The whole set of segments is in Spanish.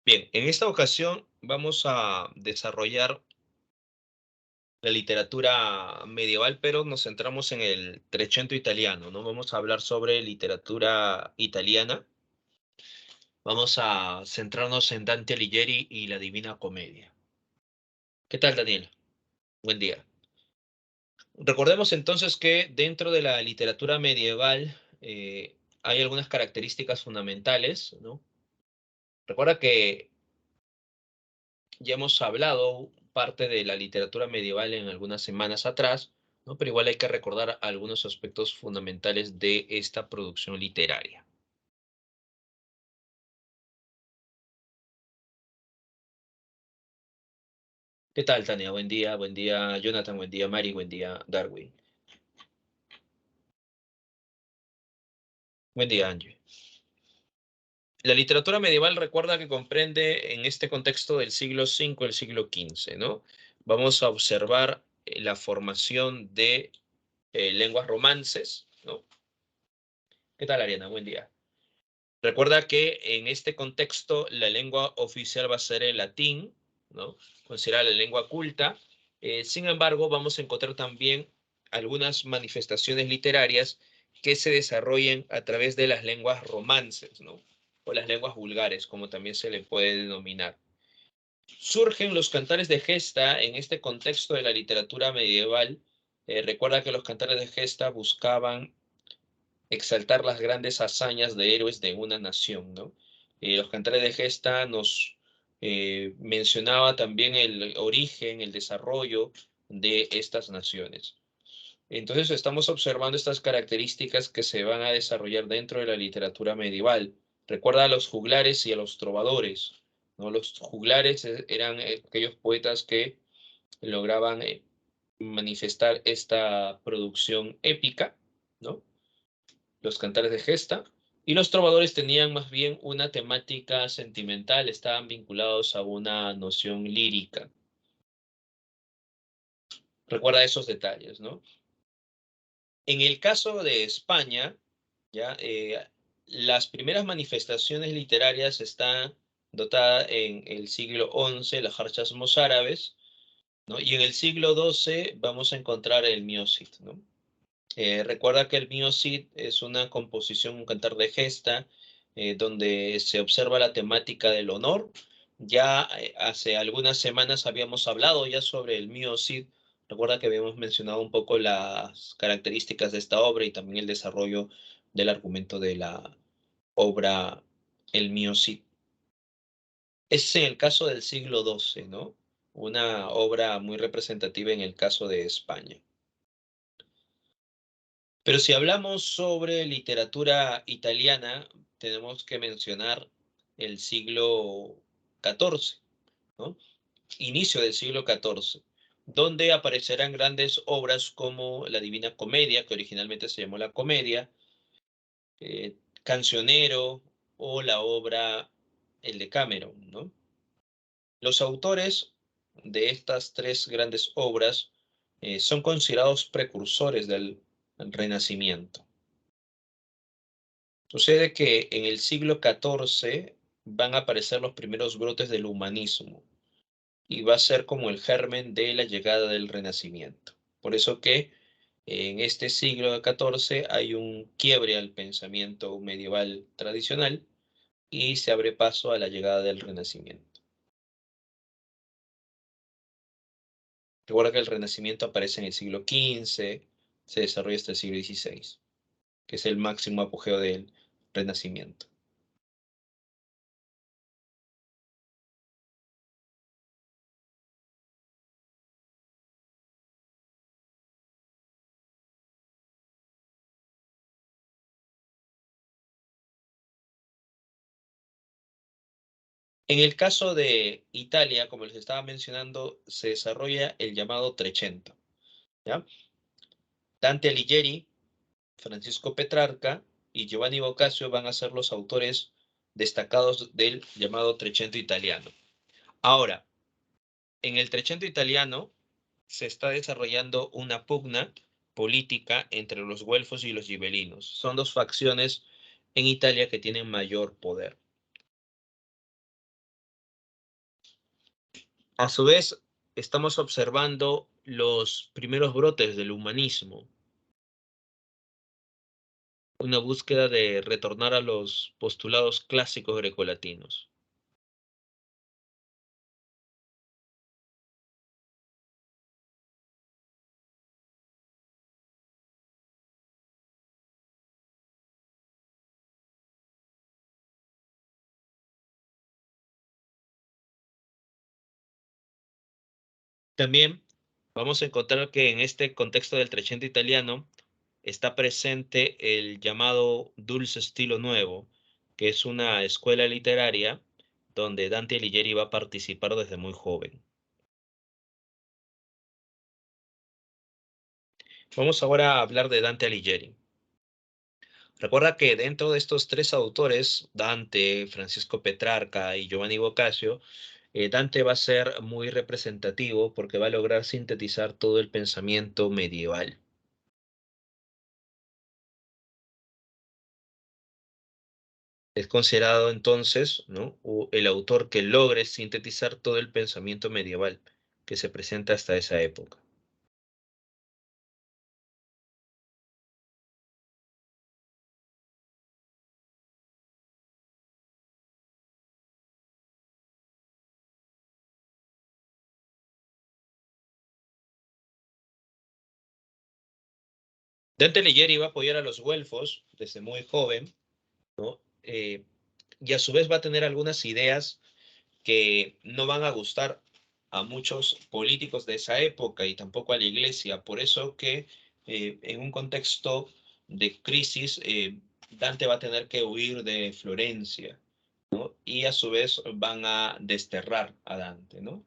Bien, en esta ocasión vamos a desarrollar la literatura medieval, pero nos centramos en el Trecento italiano, ¿no? Vamos a hablar sobre literatura italiana. Vamos a centrarnos en Dante Alighieri y la Divina Comedia. ¿Qué tal, Daniel? Buen día. Recordemos entonces que dentro de la literatura medieval hay algunas características fundamentales, ¿no? Recuerda que ya hemos hablado parte de la literatura medieval en algunas semanas atrás, ¿no? Pero igual hay que recordar algunos aspectos fundamentales de esta producción literaria. ¿Qué tal, Tania? Buen día, Jonathan, buen día, Mari, buen día, Darwin. Buen día, Angie. La literatura medieval recuerda que comprende en este contexto del siglo V al siglo XV, ¿no? Vamos a observar la formación de lenguas romances, ¿no? ¿Qué tal, Ariana? Buen día. Recuerda que en este contexto la lengua oficial va a ser el latín, ¿no? Considerada la lengua culta. Sin embargo, vamos a encontrar también algunas manifestaciones literarias que se desarrollen a través de las lenguas romances, ¿no? O las lenguas vulgares, como también se le puede denominar. Surgen los cantares de gesta en este contexto de la literatura medieval. Recuerda que los cantares de gesta buscaban exaltar las grandes hazañas de héroes de una nación, ¿no? Los cantares de gesta nos mencionaba también el origen, el desarrollo de estas naciones. Entonces estamos observando estas características que se van a desarrollar dentro de la literatura medieval. Recuerda a los juglares y a los trovadores, ¿no? Los juglares eran aquellos poetas que lograban manifestar esta producción épica, ¿no? Los cantares de gesta, y los trovadores tenían más bien una temática sentimental, estaban vinculados a una noción lírica. Recuerda esos detalles, ¿no? En el caso de España, ya las primeras manifestaciones literarias están dotadas en el siglo XI, las jarchas mozárabes, ¿no? Y en el siglo XII vamos a encontrar el Miocid, ¿no? Recuerda que el mío Cid es una composición, un cantar de gesta, donde se observa la temática del honor. Ya hace algunas semanas habíamos hablado ya sobre el mío Cid. Recuerda que habíamos mencionado un poco las características de esta obra y también el desarrollo del argumento de la obra El mío Cid. Es en el caso del siglo XII, ¿no? Una obra muy representativa en el caso de España. Pero si hablamos sobre literatura italiana, tenemos que mencionar el siglo XIV, ¿no? Inicio del siglo XIV, donde aparecerán grandes obras como la Divina Comedia, que originalmente se llamó la Comedia, Cancionero o la obra El Decameron, ¿no? Los autores de estas tres grandes obras son considerados precursores del Renacimiento. Sucede que en el siglo XIV van a aparecer los primeros brotes del humanismo y va a ser como el germen de la llegada del Renacimiento. Por eso que en este siglo XIV hay un quiebre al pensamiento medieval tradicional y se abre paso a la llegada del Renacimiento. Recuerda que el Renacimiento aparece en el siglo XV, se desarrolla hasta el siglo XVI, que es el máximo apogeo del Renacimiento. En el caso de Italia, como les estaba mencionando, se desarrolla el llamado Trecento, ¿ya? Dante Alighieri, Francisco Petrarca y Giovanni Boccaccio van a ser los autores destacados del llamado Trecento italiano. Ahora, en el Trecento italiano se está desarrollando una pugna política entre los güelfos y los gibelinos. Son dos facciones en Italia que tienen mayor poder. A su vez, estamos observando los primeros brotes del humanismo, una búsqueda de retornar a los postulados clásicos grecolatinos. También vamos a encontrar que en este contexto del Trecento italiano está presente el llamado dulce estilo nuevo, que es una escuela literaria donde Dante Alighieri va a participar desde muy joven. Vamos ahora a hablar de Dante Alighieri. Recuerda que dentro de estos tres autores, Dante, Francisco Petrarca y Giovanni Boccaccio, Dante va a ser muy representativo porque va a lograr sintetizar todo el pensamiento medieval. Es considerado entonces, ¿no?, el autor que logre sintetizar todo el pensamiento medieval que se presenta hasta esa época. Dante Alighieri va a apoyar a los güelfos desde muy joven, ¿no? Y a su vez va a tener algunas ideas que no van a gustar a muchos políticos de esa época y tampoco a la iglesia. Por eso que en un contexto de crisis, Dante va a tener que huir de Florencia, ¿no? Y a su vez van a desterrar a Dante, ¿no? O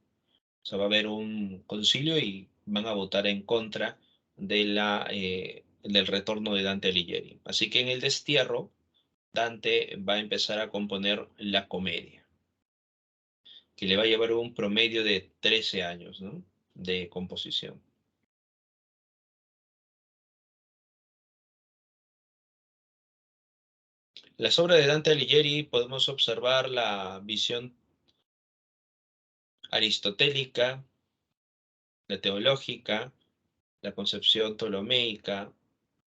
sea, va a haber un concilio y van a votar en contra del retorno de Dante Alighieri. Así que en el destierro, Dante va a empezar a componer la comedia, que le va a llevar un promedio de 13 años, ¿no?, de composición. Las obras de Dante Alighieri podemos observar la visión aristotélica, la teológica, la concepción ptolomeica,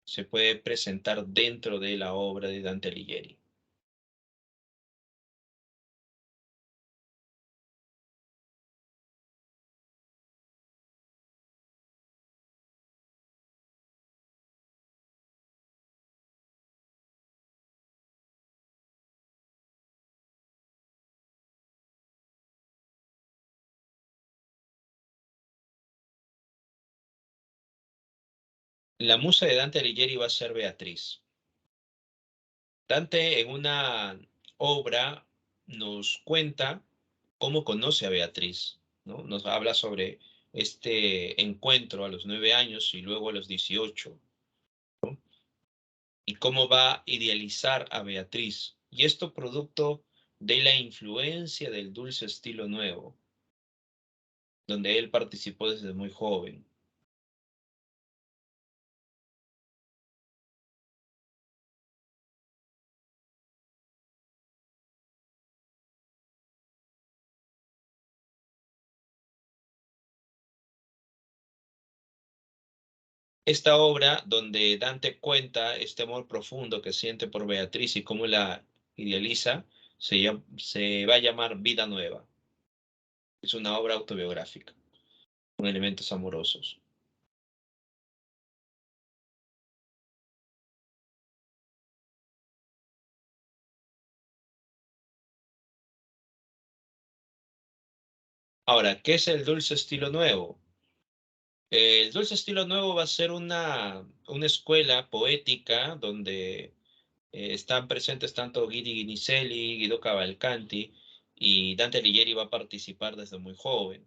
se puede presentar dentro de la obra de Dante Alighieri. La musa de Dante Alighieri va a ser Beatriz. Dante en una obra nos cuenta cómo conoce a Beatriz, ¿no? Nos habla sobre este encuentro a los 9 años y luego a los 18, y cómo va a idealizar a Beatriz. Y esto producto de la influencia del dulce estilo nuevo, donde él participó desde muy joven. Esta obra, donde Dante cuenta este amor profundo que siente por Beatriz y cómo la idealiza, se va a llamar Vida Nueva. Es una obra autobiográfica, con elementos amorosos. Ahora, ¿qué es el dulce estilo nuevo? El dulce estilo nuevo va a ser una escuela poética donde están presentes tanto Guidi Guinizelli, Guido Cavalcanti, y Dante Alighieri va a participar desde muy joven.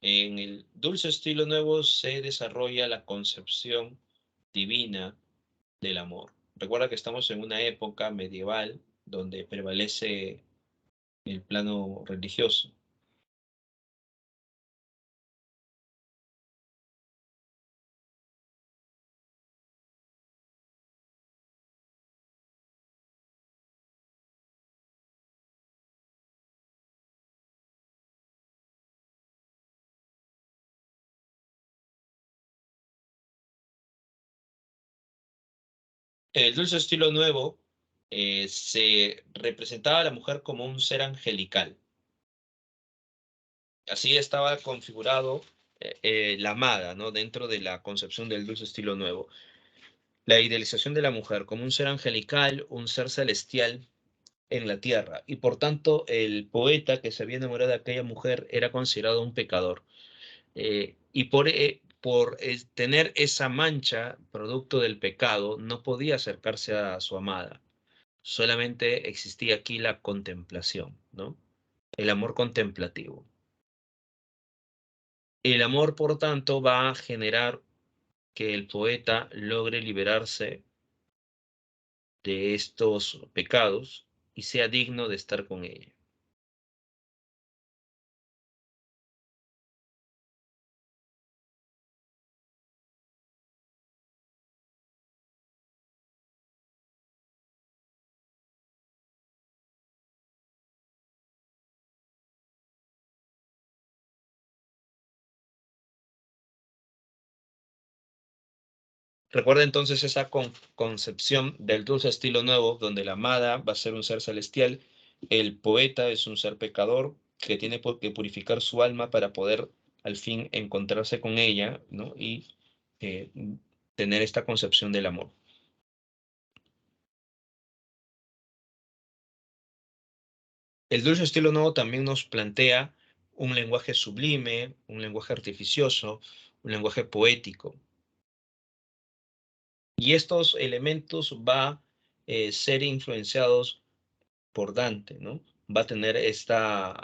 En el dulce estilo nuevo se desarrolla la concepción divina del amor. Recuerda que estamos en una época medieval donde prevalece el plano religioso. En el dulce estilo nuevo se representaba a la mujer como un ser angelical. Así estaba configurado la amada, ¿no? Dentro de la concepción del dulce estilo nuevo. La idealización de la mujer como un ser angelical, un ser celestial en la tierra. Y por tanto, el poeta que se había enamorado de aquella mujer era considerado un pecador. Y por tener esa mancha, producto del pecado, no podía acercarse a su amada. Solamente existía aquí la contemplación, ¿no? El amor contemplativo. El amor, por tanto, va a generar que el poeta logre liberarse de estos pecados y sea digno de estar con ella. Recuerda entonces esa concepción del dulce estilo nuevo, donde la amada va a ser un ser celestial, el poeta es un ser pecador que tiene que purificar su alma para poder al fin encontrarse con ella, ¿no? Y eh, tener esta concepción del amor. El dulce estilo nuevo también nos plantea un lenguaje sublime, un lenguaje artificioso, un lenguaje poético. Y estos elementos va a ser influenciados por Dante, ¿no? Va a tener estas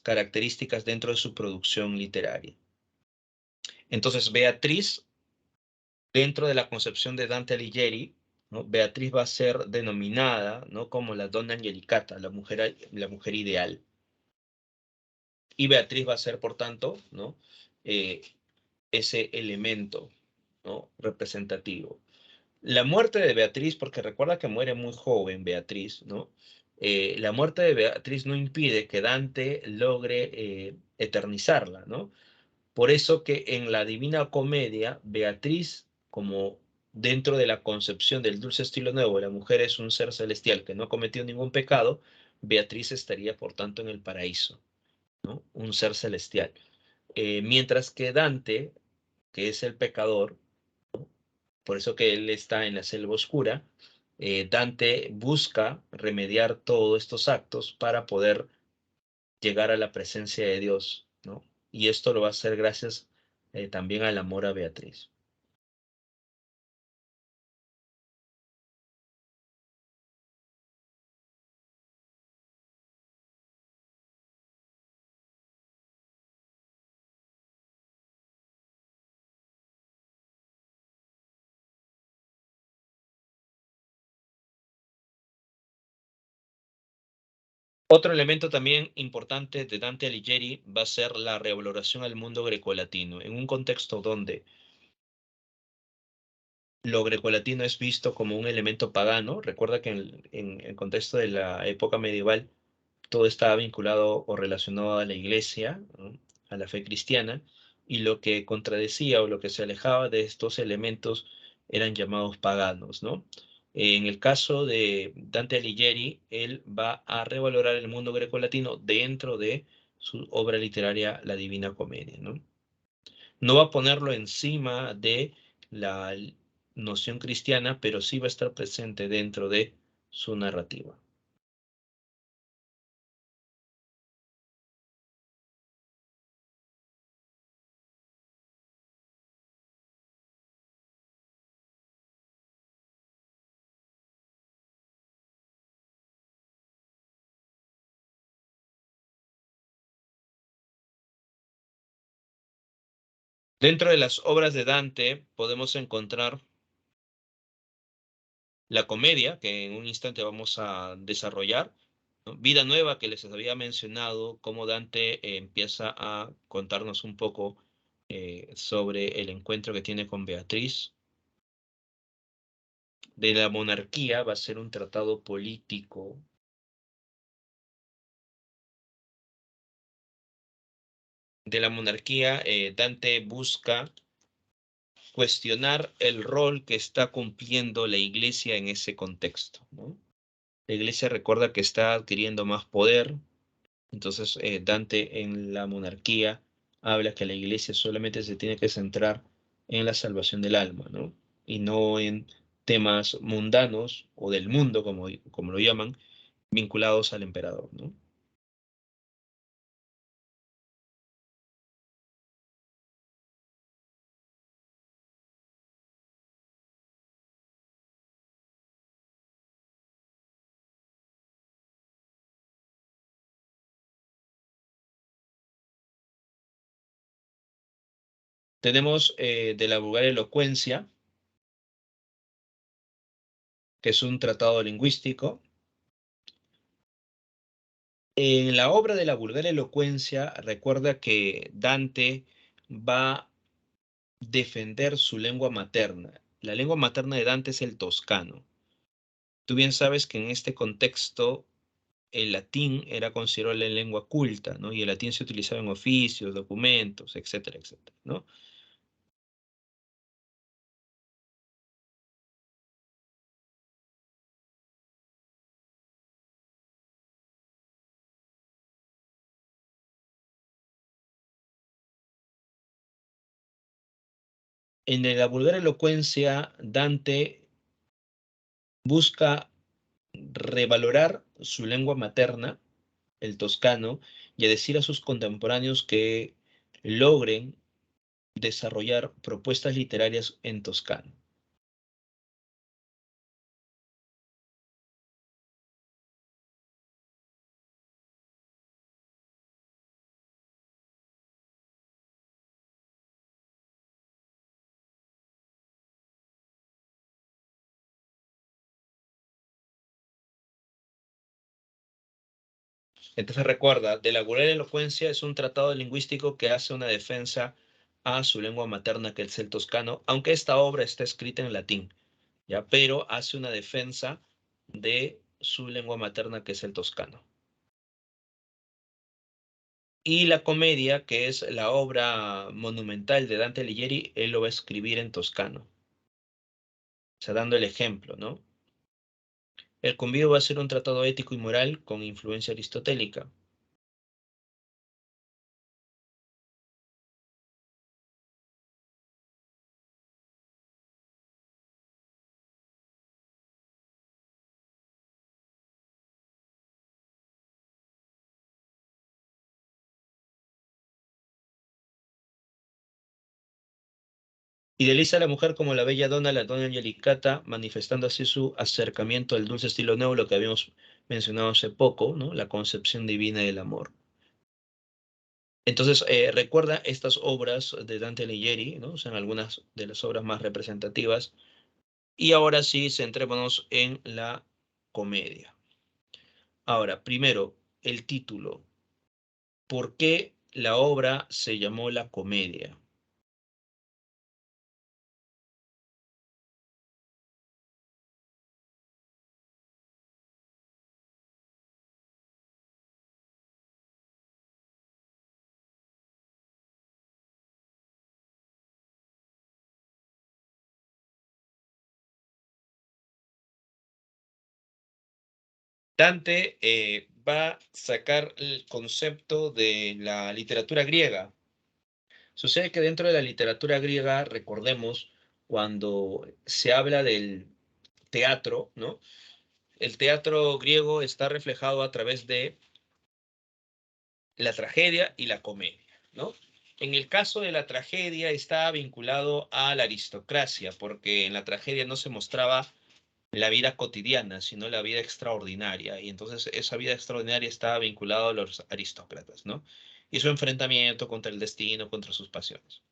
características dentro de su producción literaria. Entonces, Beatriz, dentro de la concepción de Dante Alighieri, ¿no? Beatriz va a ser denominada, ¿no? Como la Donna Angelicata, la mujer ideal. Y Beatriz va a ser, por tanto, ¿no? Eh, ese elemento, ¿no? Representativo. La muerte de Beatriz, porque recuerda que muere muy joven Beatriz, ¿no? La muerte de Beatriz no impide que Dante logre eternizarla, ¿no? Por eso que en la Divina Comedia, Beatriz, como dentro de la concepción del dulce estilo nuevo, la mujer es un ser celestial que no ha cometido ningún pecado, Beatriz estaría, por tanto, en el paraíso, ¿no? Un ser celestial. Mientras que Dante, que es el pecador, por eso que él está en la selva oscura, Dante busca remediar todos estos actos para poder llegar a la presencia de Dios, ¿no? Y esto lo va a hacer gracias también al amor a Beatriz. Otro elemento también importante de Dante Alighieri va a ser la revaloración al mundo grecolatino, en un contexto donde lo grecolatino es visto como un elemento pagano. Recuerda que en el contexto de la época medieval todo estaba vinculado o relacionado a la iglesia, ¿no? A la fe cristiana, y lo que contradecía o lo que se alejaba de estos elementos eran llamados paganos, ¿no? En el caso de Dante Alighieri, él va a revalorar el mundo grecolatino dentro de su obra literaria La Divina Comedia, ¿no? No va a ponerlo encima de la noción cristiana, pero sí va a estar presente dentro de su narrativa. Dentro de las obras de Dante podemos encontrar la comedia, que en un instante vamos a desarrollar, ¿no? Vida Nueva, que les había mencionado, cómo Dante empieza a contarnos un poco sobre el encuentro que tiene con Beatriz. De la monarquía va a ser un tratado político. De la monarquía, Dante busca cuestionar el rol que está cumpliendo la iglesia en ese contexto, ¿no? La iglesia recuerda que está adquiriendo más poder, entonces Dante en la monarquía habla que la iglesia solamente se tiene que centrar en la salvación del alma, ¿no? Y no en temas mundanos o del mundo, como lo llaman, vinculados al emperador, ¿no? Tenemos de la vulgar elocuencia, que es un tratado lingüístico. En la obra de la vulgar elocuencia, recuerda que Dante va a defender su lengua materna. La lengua materna de Dante es el toscano. Tú bien sabes que en este contexto el latín era considerado la lengua culta, ¿no? Y el latín se utilizaba en oficios, documentos, etcétera, etcétera, ¿no? En la vulgar elocuencia, Dante busca revalorar su lengua materna, el toscano, y a decir a sus contemporáneos que logren desarrollar propuestas literarias en toscano. Entonces recuerda, de la vulgar elocuencia es un tratado lingüístico que hace una defensa a su lengua materna, que es el toscano, aunque esta obra está escrita en latín, ¿ya? Pero hace una defensa de su lengua materna, que es el toscano. Y la comedia, que es la obra monumental de Dante Alighieri, él lo va a escribir en toscano, o sea, dando el ejemplo, ¿no? El convivio va a ser un tratado ético y moral con influencia aristotélica. Idealiza a la mujer como la bella donna, la donna angelicata, manifestando así su acercamiento al dulce estilo nuevo, lo que habíamos mencionado hace poco, ¿no? La concepción divina del amor. Entonces, recuerda estas obras de Dante Alighieri, ¿no? Son algunas de las obras más representativas. Y ahora sí, centrémonos en la comedia. Ahora, primero, el título. ¿Por qué la obra se llamó La Comedia? Dante va a sacar el concepto de la literatura griega. Sucede que dentro de la literatura griega, recordemos, cuando se habla del teatro, ¿no? El teatro griego está reflejado a través de la tragedia y la comedia, ¿no? En el caso de la tragedia está vinculado a la aristocracia, porque en la tragedia no se mostraba la vida cotidiana, sino la vida extraordinaria. Y entonces esa vida extraordinaria estaba vinculada a los aristócratas, ¿no? Y su enfrentamiento contra el destino, contra sus pasiones,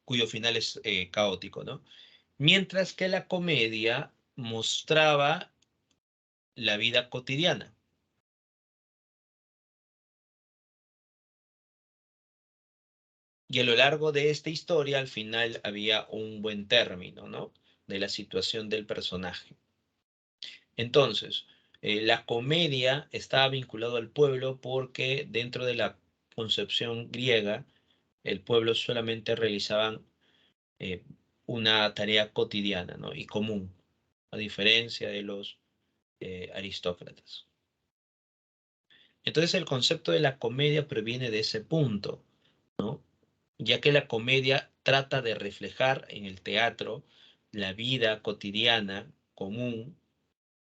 cuyo final es caótico, ¿no? Mientras que la comedia mostraba la vida cotidiana. Y a lo largo de esta historia, al final había un buen término, ¿no? De la situación del personaje. Entonces, la comedia estaba vinculado al pueblo porque dentro de la concepción griega, el pueblo solamente realizaban eh, una tarea cotidiana, ¿no? Y común, a diferencia de los aristócratas. Entonces el concepto de la comedia proviene de ese punto, ¿no? Ya que la comedia trata de reflejar en el teatro la vida cotidiana común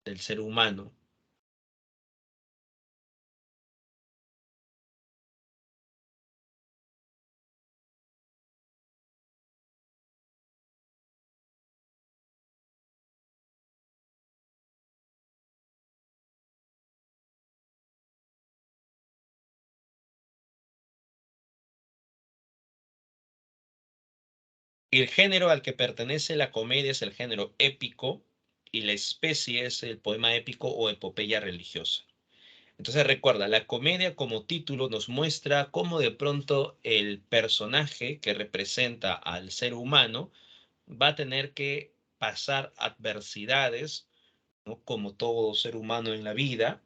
del ser humano. El género al que pertenece la comedia es el género épico y la especie es el poema épico o epopeya religiosa. Entonces recuerda, la comedia como título nos muestra cómo de pronto el personaje que representa al ser humano va a tener que pasar adversidades, ¿no? Como todo ser humano en la vida,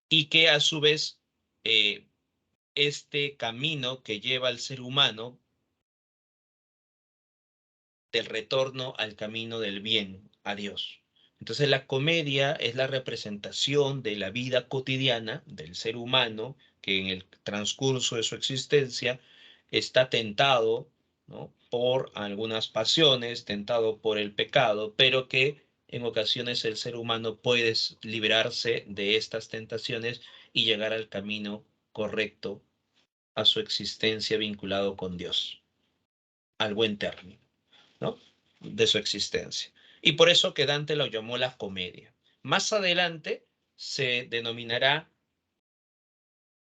y que a su vez eh, este camino que lleva al ser humano del retorno al camino del bien, a Dios. Entonces la comedia es la representación de la vida cotidiana del ser humano que en el transcurso de su existencia está tentado, ¿no? Por algunas pasiones, tentado por el pecado, pero que en ocasiones el ser humano puede liberarse de estas tentaciones y llegar al camino correcto a su existencia vinculado con Dios, al buen término, ¿no? De su existencia. Y por eso que Dante lo llamó la comedia. Más adelante se denominará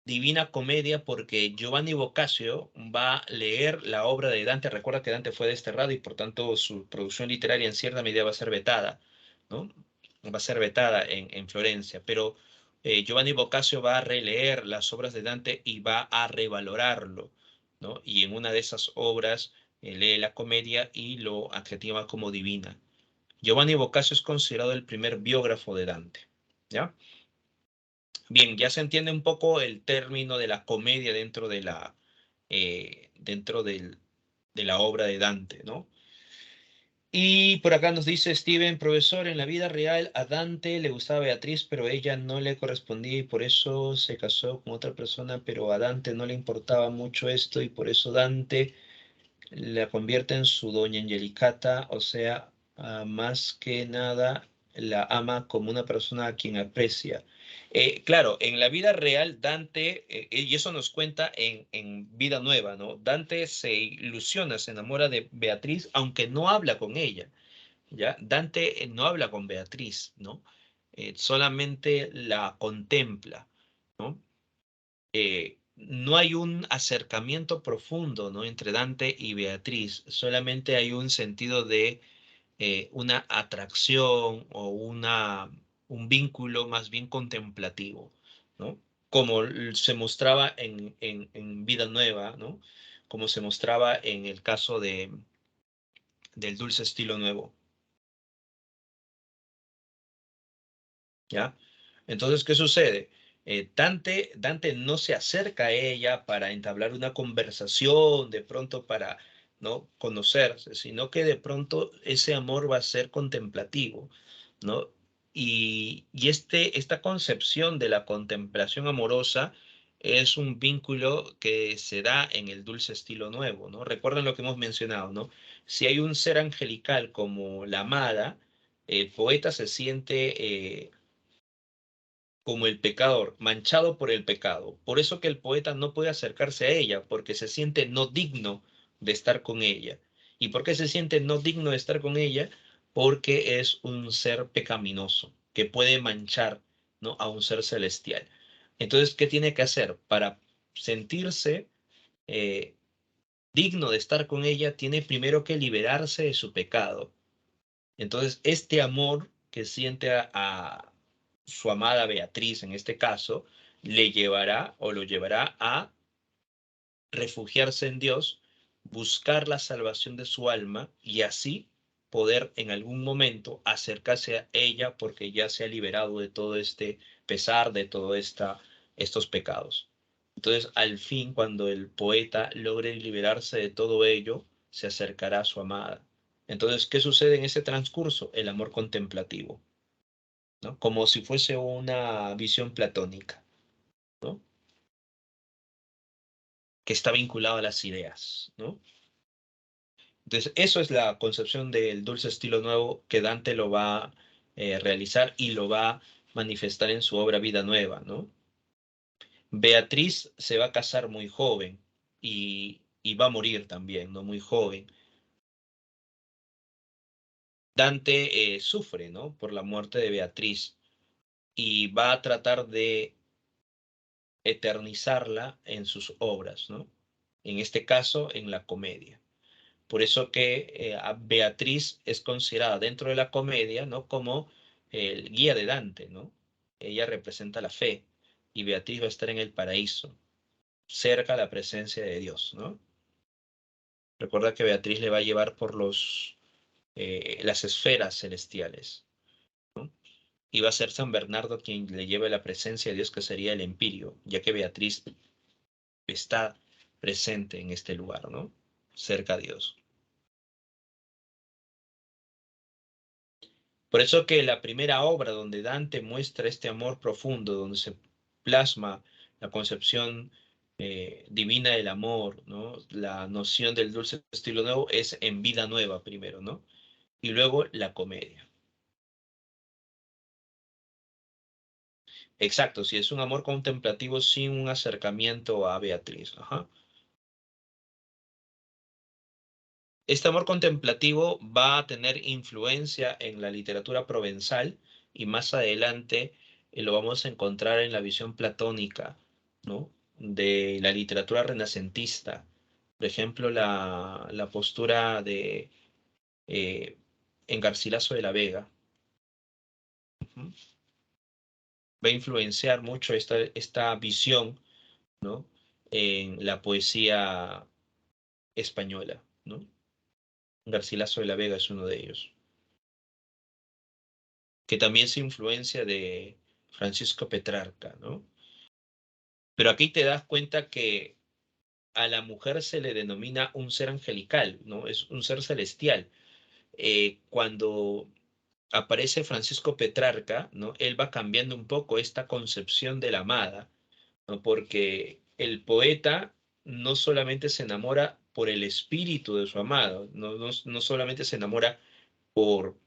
Divina Comedia porque Giovanni Boccaccio va a leer la obra de Dante. Recuerda que Dante fue desterrado y por tanto su producción literaria en cierta medida va a ser vetada, ¿no? Va a ser vetada en Florencia, pero Giovanni Boccaccio va a releer las obras de Dante y va a revalorarlo, ¿no? Y en una de esas obras lee la comedia y lo adjetiva como divina. Giovanni Boccaccio es considerado el primer biógrafo de Dante, ¿ya? Bien, ya se entiende un poco el término de la comedia dentro de de la obra de Dante, ¿no? Y por acá nos dice Steven, profesor, en la vida real a Dante le gustaba Beatriz, pero ella no le correspondía y por eso se casó con otra persona, pero a Dante no le importaba mucho esto y por eso Dante la convierte en su doña Angelicata, o sea, más que nada la ama como una persona a quien aprecia. Claro, en la vida real, Dante, y eso nos cuenta en Vida Nueva, ¿no? Dante se ilusiona, se enamora de Beatriz, aunque no habla con ella, ¿ya? Dante no habla con Beatriz, ¿no? Solamente la contempla, ¿no? No hay un acercamiento profundo, ¿no? Entre Dante y Beatriz, solamente hay un sentido de una atracción o un vínculo más bien contemplativo, ¿no? Como se mostraba en Vida Nueva, ¿no? Como se mostraba en el caso del Dulce Estilo Nuevo, ¿ya? Entonces, ¿qué sucede? Dante no se acerca a ella para entablar una conversación, de pronto para, ¿no? Conocerse, sino que de pronto ese amor va a ser contemplativo, ¿no? Y esta concepción de la contemplación amorosa es un vínculo que se da en el Dulce Estilo Nuevo, ¿no? Recuerden lo que hemos mencionado, ¿no? Si hay un ser angelical como la amada, el poeta se siente como el pecador, manchado por el pecado. Por eso que el poeta no puede acercarse a ella, porque se siente no digno de estar con ella. ¿Y por qué se siente no digno de estar con ella? Porque es un ser pecaminoso, que puede manchar, ¿no? A un ser celestial. Entonces, ¿qué tiene que hacer? Para sentirse eh, digno de estar con ella, tiene primero que liberarse de su pecado. Entonces, este amor que siente a su amada Beatriz en este caso, le llevará o lo llevará a refugiarse en Dios, buscar la salvación de su alma y así poder en algún momento acercarse a ella porque ya se ha liberado de todo este pesar, de estos pecados. Entonces, al fin, cuando el poeta logre liberarse de todo ello, se acercará a su amada. Entonces, ¿qué sucede en ese transcurso? El amor contemplativo, ¿no? Como si fuese una visión platónica, ¿no? Que está vinculado a las ideas, ¿no? Entonces, eso es la concepción del dulce estilo nuevo que Dante lo va a realizar y lo va a manifestar en su obra Vida Nueva, ¿no? Beatriz se va a casar muy joven y va a morir también, ¿no? Muy joven. Dante sufre, ¿no? Por la muerte de Beatriz y va a tratar de eternizarla en sus obras, ¿no? En este caso, en la comedia. Por eso que a Beatriz es considerada dentro de la comedia, ¿no? Como el guía de Dante, ¿no? Ella representa la fe y Beatriz va a estar en el paraíso, cerca a la presencia de Dios, ¿no? Recuerda que Beatriz le va a llevar por las esferas celestiales, ¿no? Y va a ser San Bernardo quien le lleve la presencia de Dios, que sería el Empirio, ya que Beatriz está presente en este lugar, ¿no? Cerca a Dios. Por eso que la primera obra donde Dante muestra este amor profundo, donde se plasma la concepción divina del amor, ¿no? La noción del dulce estilo nuevo es en Vida Nueva primero, ¿no? Y luego la comedia. Exacto, si es un amor contemplativo sin un acercamiento a Beatriz. Ajá. Este amor contemplativo va a tener influencia en la literatura provenzal y más adelante lo vamos a encontrar en la visión platónica, ¿no? De la literatura renacentista. Por ejemplo, la postura de eh, en Garcilaso de la Vega. Ujú. Va a influenciar mucho esta visión, ¿no? En la poesía española, ¿no? Garcilaso de la Vega es uno de ellos, que también se influencia de Francisco Petrarca, ¿no? Pero aquí te das cuenta que a la mujer se le denomina un ser angelical, ¿no? Es un ser celestial. Cuando aparece Francisco Petrarca, ¿no? Él va cambiando un poco esta concepción de la amada, ¿no? Porque el poeta no solamente se enamora por el espíritu de su amado, no solamente se enamora por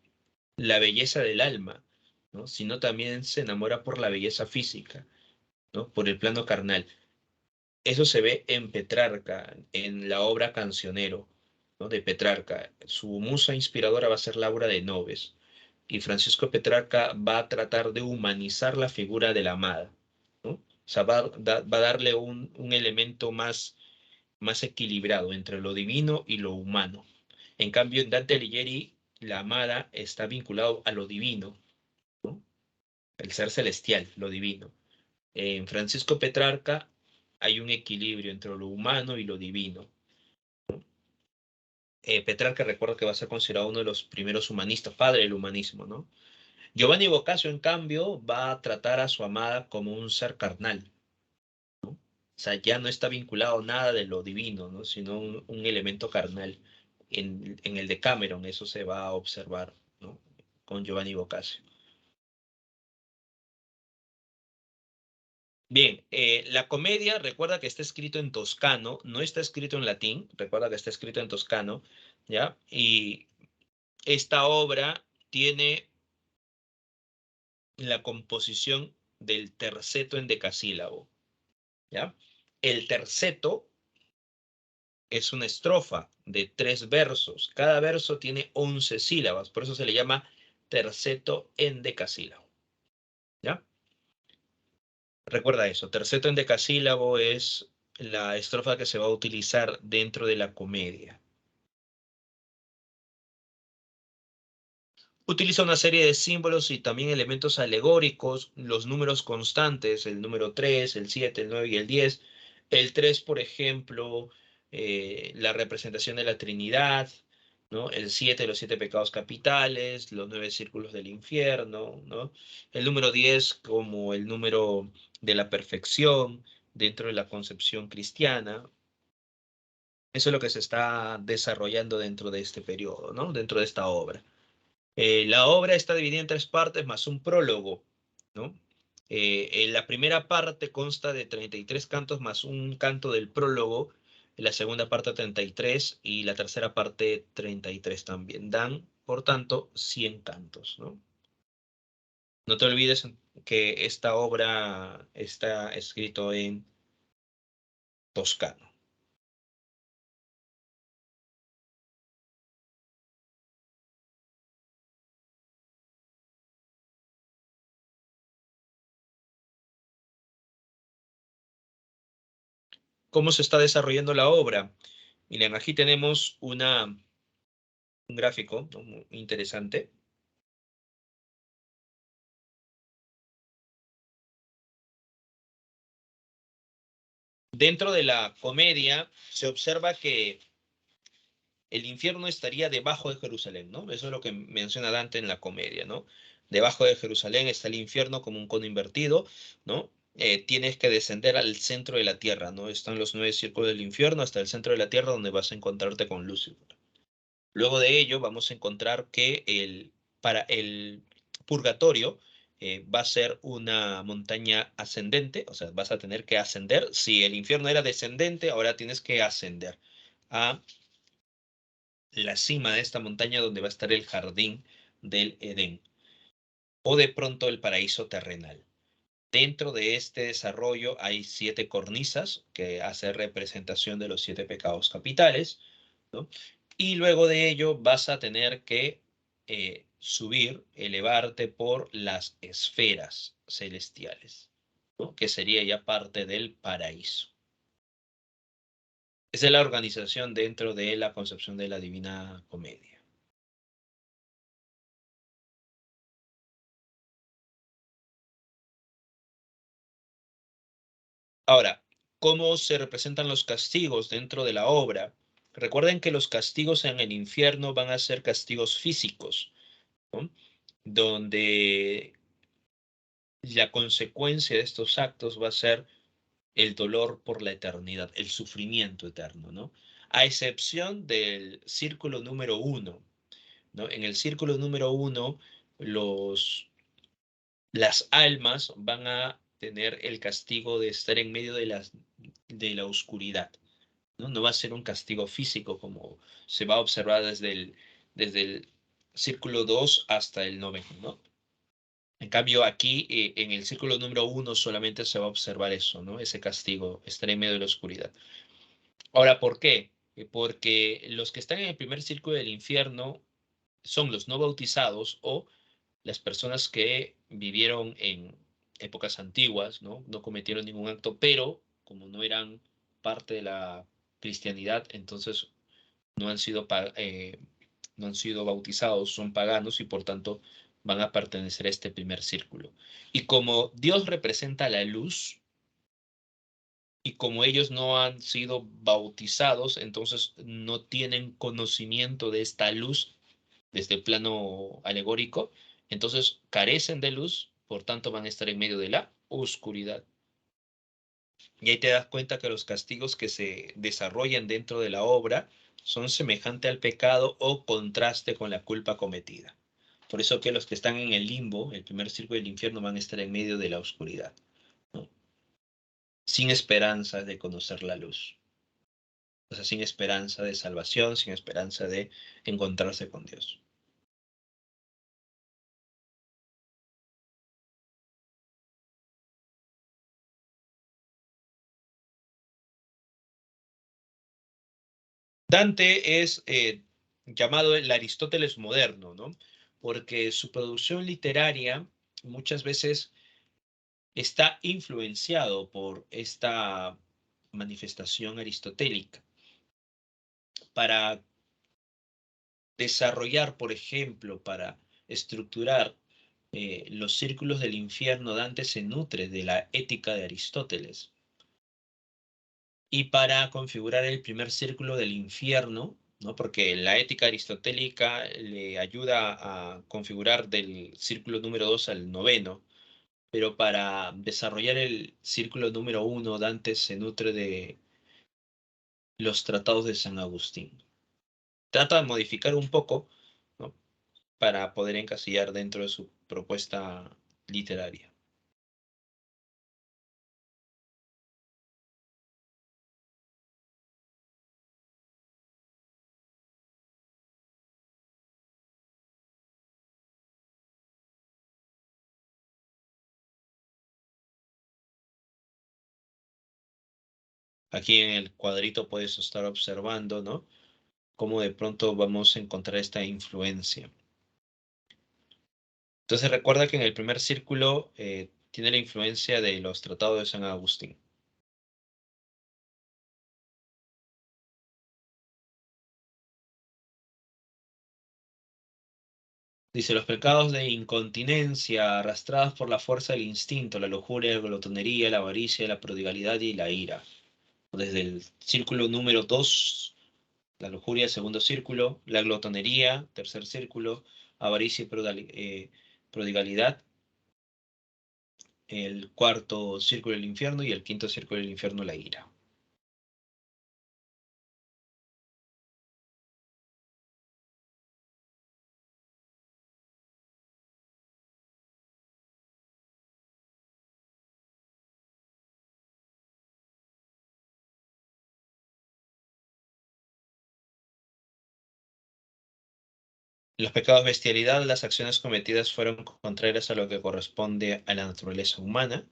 la belleza del alma, ¿no? Sino también se enamora por la belleza física, ¿no? Por el plano carnal. Eso se ve en Petrarca, en la obra Cancionero, ¿no? De Petrarca. Su musa inspiradora va a ser Laura de Noves y Francisco Petrarca va a tratar de humanizar la figura de la amada, ¿no? O sea, va a darle un elemento más equilibrado entre lo divino y lo humano. En cambio, en Dante Alighieri, la amada está vinculado a lo divino, ¿no? El ser celestial, lo divino. En Francisco Petrarca hay un equilibrio entre lo humano y lo divino. Petrarca recuerda que va a ser considerado uno de los primeros humanistas, padre del humanismo, ¿no? Giovanni Boccaccio, en cambio, va a tratar a su amada como un ser carnal. O sea, ya no está vinculado nada de lo divino, ¿no? Sino un elemento carnal. En el de Cameron eso se va a observar, ¿no? Con Giovanni Boccaccio. Bien, la comedia, recuerda que está escrito en toscano, no está escrito en latín, recuerda que está escrito en toscano, ¿ya? Y esta obra tiene la composición del terceto endecasílabo, ¿ya? El terceto es una estrofa de 3 versos, cada verso tiene 11 sílabas, por eso se le llama terceto endecasílabo, ¿ya? Recuerda eso, terceto endecasílabo es la estrofa que se va a utilizar dentro de la comedia. Utiliza una serie de símbolos y también elementos alegóricos, los números constantes, el número 3, el 7, el 9 y el 10. El 3, por ejemplo, la representación de la Trinidad, ¿no? El 7, los 7 pecados capitales, los 9 círculos del infierno, ¿no? El número 10 como el número de la perfección, dentro de la concepción cristiana. Eso es lo que se está desarrollando dentro de este periodo, ¿no? Dentro de esta obra. La obra está dividida en tres partes más un prólogo, ¿no? En la primera parte consta de 33 cantos más un canto del prólogo, en la segunda parte 33 y la tercera parte 33 también. Dan, por tanto, 100 cantos, ¿no? No te olvides que esta obra está escrito en toscano. ¿Cómo se está desarrollando la obra? Miren, aquí tenemos un gráfico, ¿no? Muy interesante. Dentro de la comedia se observa que el infierno estaría debajo de Jerusalén, ¿no? Eso es lo que menciona Dante en la comedia, ¿no? Debajo de Jerusalén está el infierno como un cono invertido, ¿no? Tienes que descender al centro de la tierra, ¿no? Están los 9 círculos del infierno hasta el centro de la tierra donde vas a encontrarte con Lucifer. Luego de ello vamos a encontrar que para el purgatorio va a ser una montaña ascendente, o sea, vas a tener que ascender. Si el infierno era descendente, ahora tienes que ascender a la cima de esta montaña donde va a estar el jardín del Edén o de pronto el paraíso terrenal. Dentro de este desarrollo hay 7 cornisas que hacen representación de los 7 pecados capitales, ¿no? Y luego de ello vas a tener que subir, elevarte por las esferas celestiales, ¿no? Que sería ya parte del paraíso. Esa es la organización dentro de la concepción de la Divina Comedia. Ahora, ¿cómo se representan los castigos dentro de la obra? Recuerden que los castigos en el infierno van a ser castigos físicos, ¿no? Donde la consecuencia de estos actos va a ser el dolor por la eternidad, el sufrimiento eterno, ¿no? A excepción del círculo número uno, ¿no? En el círculo número uno, las almas van a tener el castigo de estar en medio de la oscuridad, ¿no? No va a ser un castigo físico como se va a observar desde el círculo 2 hasta el noveno, ¿no? En cambio, aquí en el círculo número uno solamente se va a observar eso, ¿no? Ese castigo, estar en medio de la oscuridad. Ahora, ¿por qué? Porque los que están en el primer círculo del infierno son los no bautizados o las personas que vivieron en épocas antiguas, ¿no? No cometieron ningún acto, pero como no eran parte de la cristianidad, entonces no han sido, no han sido bautizados, son paganos y por tanto van a pertenecer a este primer círculo. Y como Dios representa la luz, y como ellos no han sido bautizados, entonces no tienen conocimiento de esta luz desde el plano alegórico, entonces carecen de luz, por tanto van a estar en medio de la oscuridad. Y ahí te das cuenta que los castigos que se desarrollan dentro de la obra son semejante al pecado o contraste con la culpa cometida. Por eso que los que están en el limbo, el primer círculo del infierno, van a estar en medio de la oscuridad, ¿no? Sin esperanza de conocer la luz. O sea, sin esperanza de salvación, sin esperanza de encontrarse con Dios. Dante es llamado el Aristóteles moderno, ¿no? Porque su producción literaria muchas veces está influenciado por esta manifestación aristotélica. Para desarrollar, por ejemplo, para estructurar los círculos del infierno, Dante se nutre de la ética de Aristóteles. Y para configurar el primer círculo del infierno, ¿no? Porque la ética aristotélica le ayuda a configurar del círculo número 2 al noveno, pero para desarrollar el círculo número 1, Dante se nutre de los tratados de San Agustín. Trata de modificar un poco, ¿no?, para poder encasillar dentro de su propuesta literaria. Aquí en el cuadrito puedes estar observando, ¿no?, cómo de pronto vamos a encontrar esta influencia. Entonces recuerda que en el primer círculo tiene la influencia de los tratados de San Agustín. Dice, los pecados de incontinencia arrastrados por la fuerza del instinto, la lujuria, la glotonería, la avaricia, la prodigalidad y la ira. Desde el círculo número 2, la lujuria, segundo círculo, la glotonería, tercer círculo, avaricia y prodigalidad, el cuarto círculo del infierno y el quinto círculo del infierno, la ira. Los pecados de bestialidad, las acciones cometidas fueron contrarias a lo que corresponde a la naturaleza humana.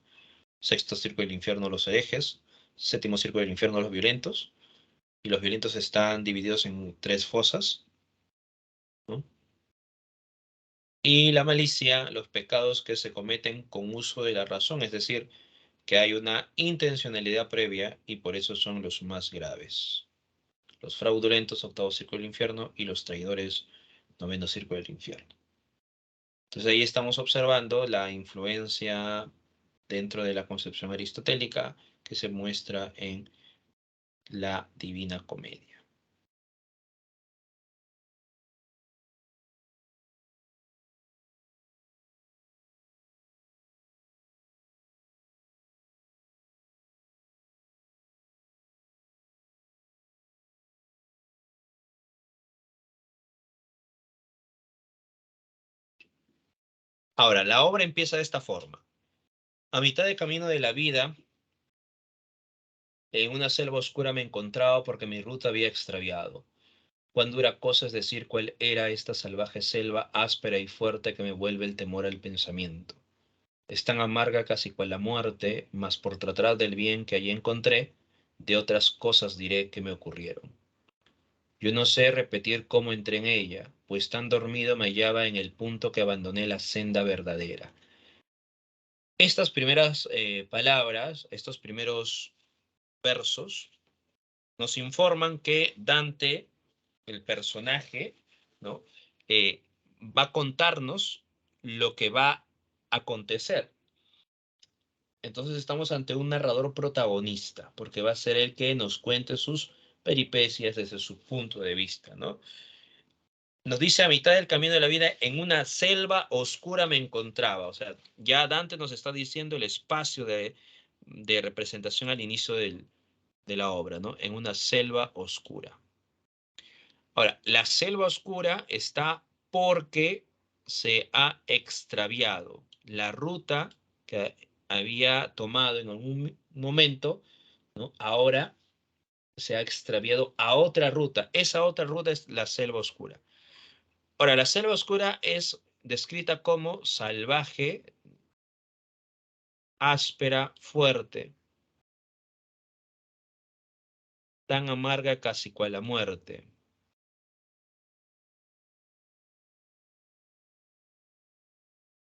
Sexto círculo del infierno, los herejes. Séptimo círculo del infierno, los violentos. Y los violentos están divididos en tres fosas, ¿no? Y la malicia, los pecados que se cometen con uso de la razón, es decir, que hay una intencionalidad previa y por eso son los más graves. Los fraudulentos, octavo círculo del infierno, y los traidores, noveno círculo del infierno. Entonces ahí estamos observando la influencia dentro de la concepción aristotélica que se muestra en la Divina Comedia. Ahora, la obra empieza de esta forma. A mitad de camino de la vida, en una selva oscura me encontraba porque mi ruta había extraviado. Cuán dura cosa es decir cuál era esta salvaje selva áspera y fuerte que me vuelve el temor al pensamiento. Es tan amarga casi cual la muerte, mas por tratar del bien que allí encontré, de otras cosas diré que me ocurrieron. Yo no sé repetir cómo entré en ella, pues tan dormido me hallaba en el punto que abandoné la senda verdadera. Estas primeras palabras, estos primeros versos, nos informan que Dante, el personaje, ¿no?, eh, va a contarnos lo que va a acontecer. Entonces estamos ante un narrador protagonista, porque va a ser el que nos cuente sus peripecias desde su punto de vista, ¿no? Nos dice a mitad del camino de la vida, en una selva oscura me encontraba. O sea, ya Dante nos está diciendo el espacio de representación al inicio de la obra, ¿no? En una selva oscura. Ahora, la selva oscura está porque se ha extraviado la ruta que había tomado en algún momento, ¿no? Ahora se ha extraviado a otra ruta. Esa otra ruta es la selva oscura. Ahora, la selva oscura es descrita como salvaje, áspera, fuerte, tan amarga casi cual la muerte.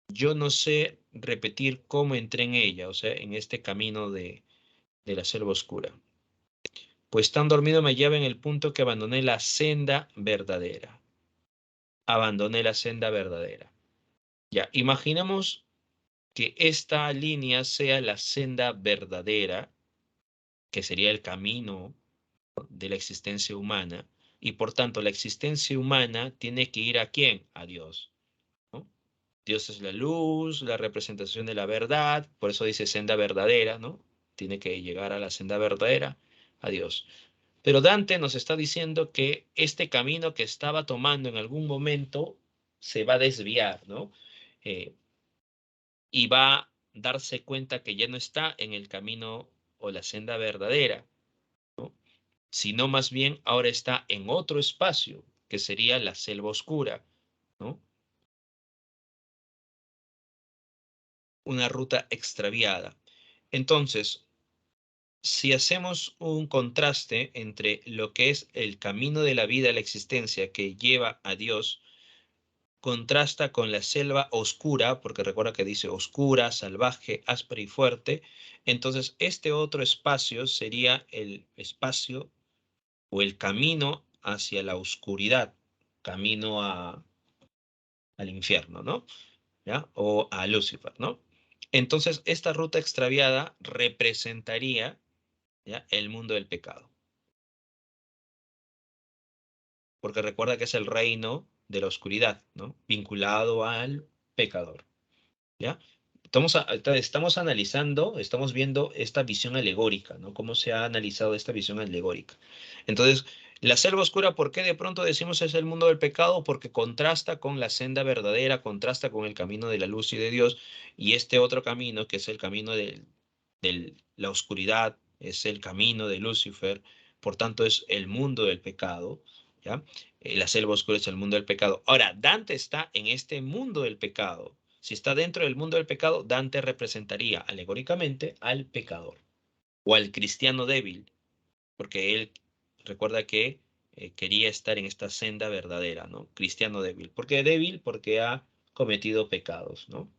Yo no sé repetir cómo entré en ella, o sea, en este camino de la selva oscura. Pues tan dormido me hallaba en el punto que abandoné la senda verdadera. Abandoné la senda verdadera. Ya, imaginemos que esta línea sea la senda verdadera, que sería el camino de la existencia humana, y por tanto la existencia humana tiene que ir ¿a quién? A Dios, ¿no? Dios es la luz, la representación de la verdad, por eso dice senda verdadera, ¿no? Tiene que llegar a la senda verdadera, a Dios. Pero Dante nos está diciendo que este camino que estaba tomando en algún momento se va a desviar, ¿no? Eh, y va a darse cuenta que ya no está en el camino o la senda verdadera, ¿no? Sino más bien ahora está en otro espacio, que sería la selva oscura, ¿no? Una ruta extraviada. Entonces, si hacemos un contraste entre lo que es el camino de la vida, la existencia que lleva a Dios, contrasta con la selva oscura, porque recuerda que dice oscura, salvaje, áspera y fuerte, entonces este otro espacio sería el espacio o el camino hacia la oscuridad, camino al infierno, ¿no? ¿Ya? O a Lucifer, ¿no? Entonces, esta ruta extraviada representaría, ¿ya?, el mundo del pecado, porque recuerda que es el reino de la oscuridad, ¿no? Vinculado al pecador, ¿ya? Estamos analizando, estamos viendo esta visión alegórica, ¿no? Cómo se ha analizado esta visión alegórica. Entonces, la selva oscura, ¿por qué de pronto decimos es el mundo del pecado? Porque contrasta con la senda verdadera, contrasta con el camino de la luz y de Dios, y este otro camino, que es el camino de la oscuridad, es el camino de Lucifer, por tanto es el mundo del pecado, ¿ya? La selva oscura es el mundo del pecado. Ahora, Dante está en este mundo del pecado. Si está dentro del mundo del pecado, Dante representaría alegóricamente al pecador o al cristiano débil, porque él recuerda que quería estar en esta senda verdadera, ¿no? Cristiano débil. ¿Por qué débil? Porque ha cometido pecados, ¿no?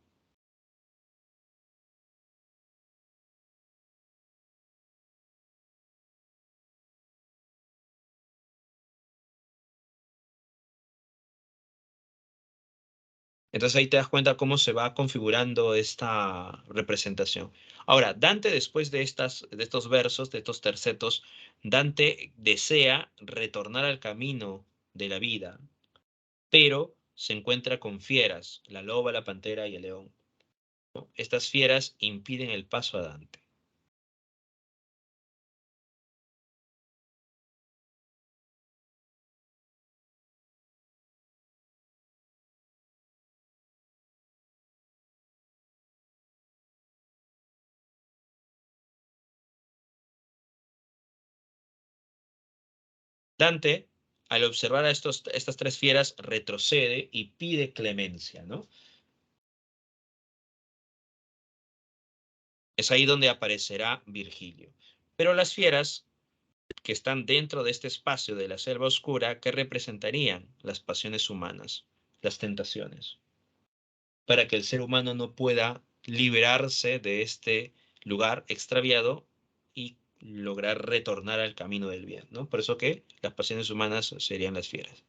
Entonces ahí te das cuenta cómo se va configurando esta representación. Ahora, Dante, después de estos versos, de estos tercetos, Dante desea retornar al camino de la vida, pero se encuentra con fieras, la loba, la pantera y el león, ¿no? Estas fieras impiden el paso a Dante. Dante, al observar a estas tres fieras, retrocede y pide clemencia, ¿no? Es ahí donde aparecerá Virgilio. Pero las fieras que están dentro de este espacio de la selva oscura, que representarían las pasiones humanas, las tentaciones, para que el ser humano no pueda liberarse de este lugar extraviado y lograr retornar al camino del bien, ¿no? Por eso que las pasiones humanas serían las fieras.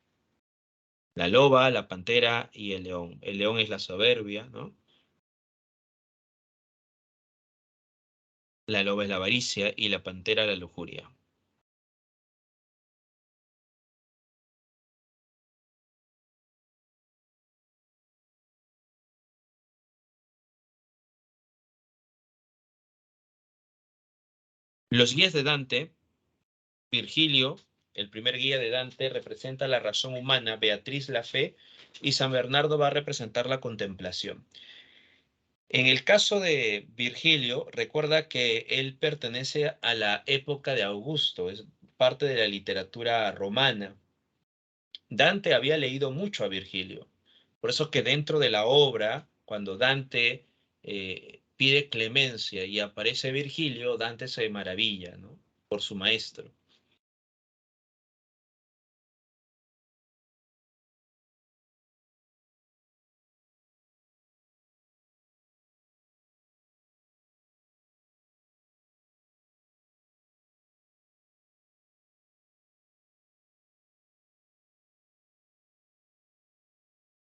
La loba, la pantera y el león. El león es la soberbia, ¿no? La loba es la avaricia y la pantera la lujuria. Los guías de Dante, Virgilio, el primer guía de Dante, representa la razón humana, Beatriz la fe, y San Bernardo va a representar la contemplación. En el caso de Virgilio, recuerda que él pertenece a la época de Augusto, es parte de la literatura romana. Dante había leído mucho a Virgilio, por eso que dentro de la obra, cuando Dante pide clemencia y aparece Virgilio, Dante se maravilla, ¿no? Por su maestro.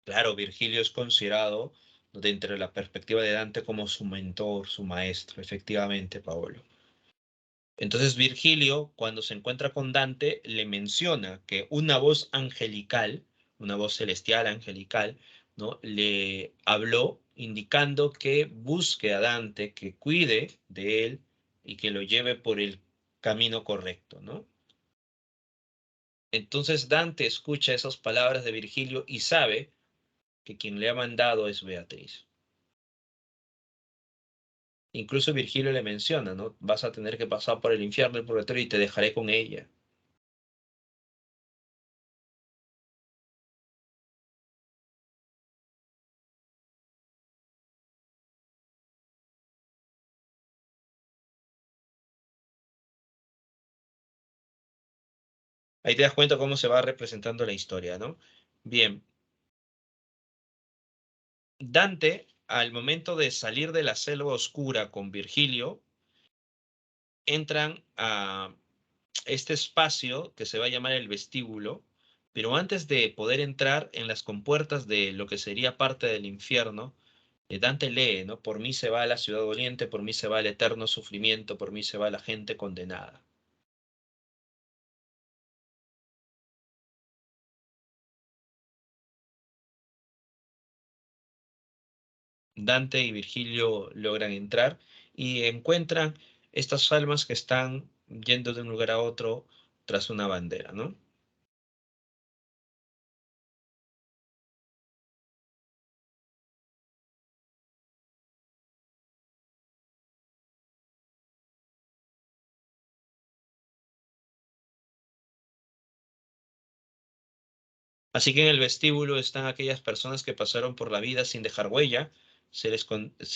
Claro, Virgilio es considerado dentro de la perspectiva de Dante como su mentor, su maestro, efectivamente, Paolo. Entonces Virgilio, cuando se encuentra con Dante, le menciona que una voz angelical, una voz celestial angelical, ¿no? Le habló indicando que busque a Dante, que cuide de él y que lo lleve por el camino correcto, ¿no? Entonces Dante escucha esas palabras de Virgilio y sabe que quien le ha mandado es Beatriz. Incluso Virgilio le menciona, ¿no? Vas a tener que pasar por el infierno, el purgatorio y te dejaré con ella. Ahí te das cuenta cómo se va representando la historia, ¿no? Bien, Dante, al momento de salir de la selva oscura con Virgilio, entran a este espacio que se va a llamar el vestíbulo, pero antes de poder entrar en las compuertas de lo que sería parte del infierno, Dante lee, ¿no? Por mí se va a la ciudad doliente, por mí se va el eterno sufrimiento, por mí se va la gente condenada. Dante y Virgilio logran entrar y encuentran estas almas que están yendo de un lugar a otro tras una bandera, ¿no? Así que en el vestíbulo están aquellas personas que pasaron por la vida sin dejar huella, se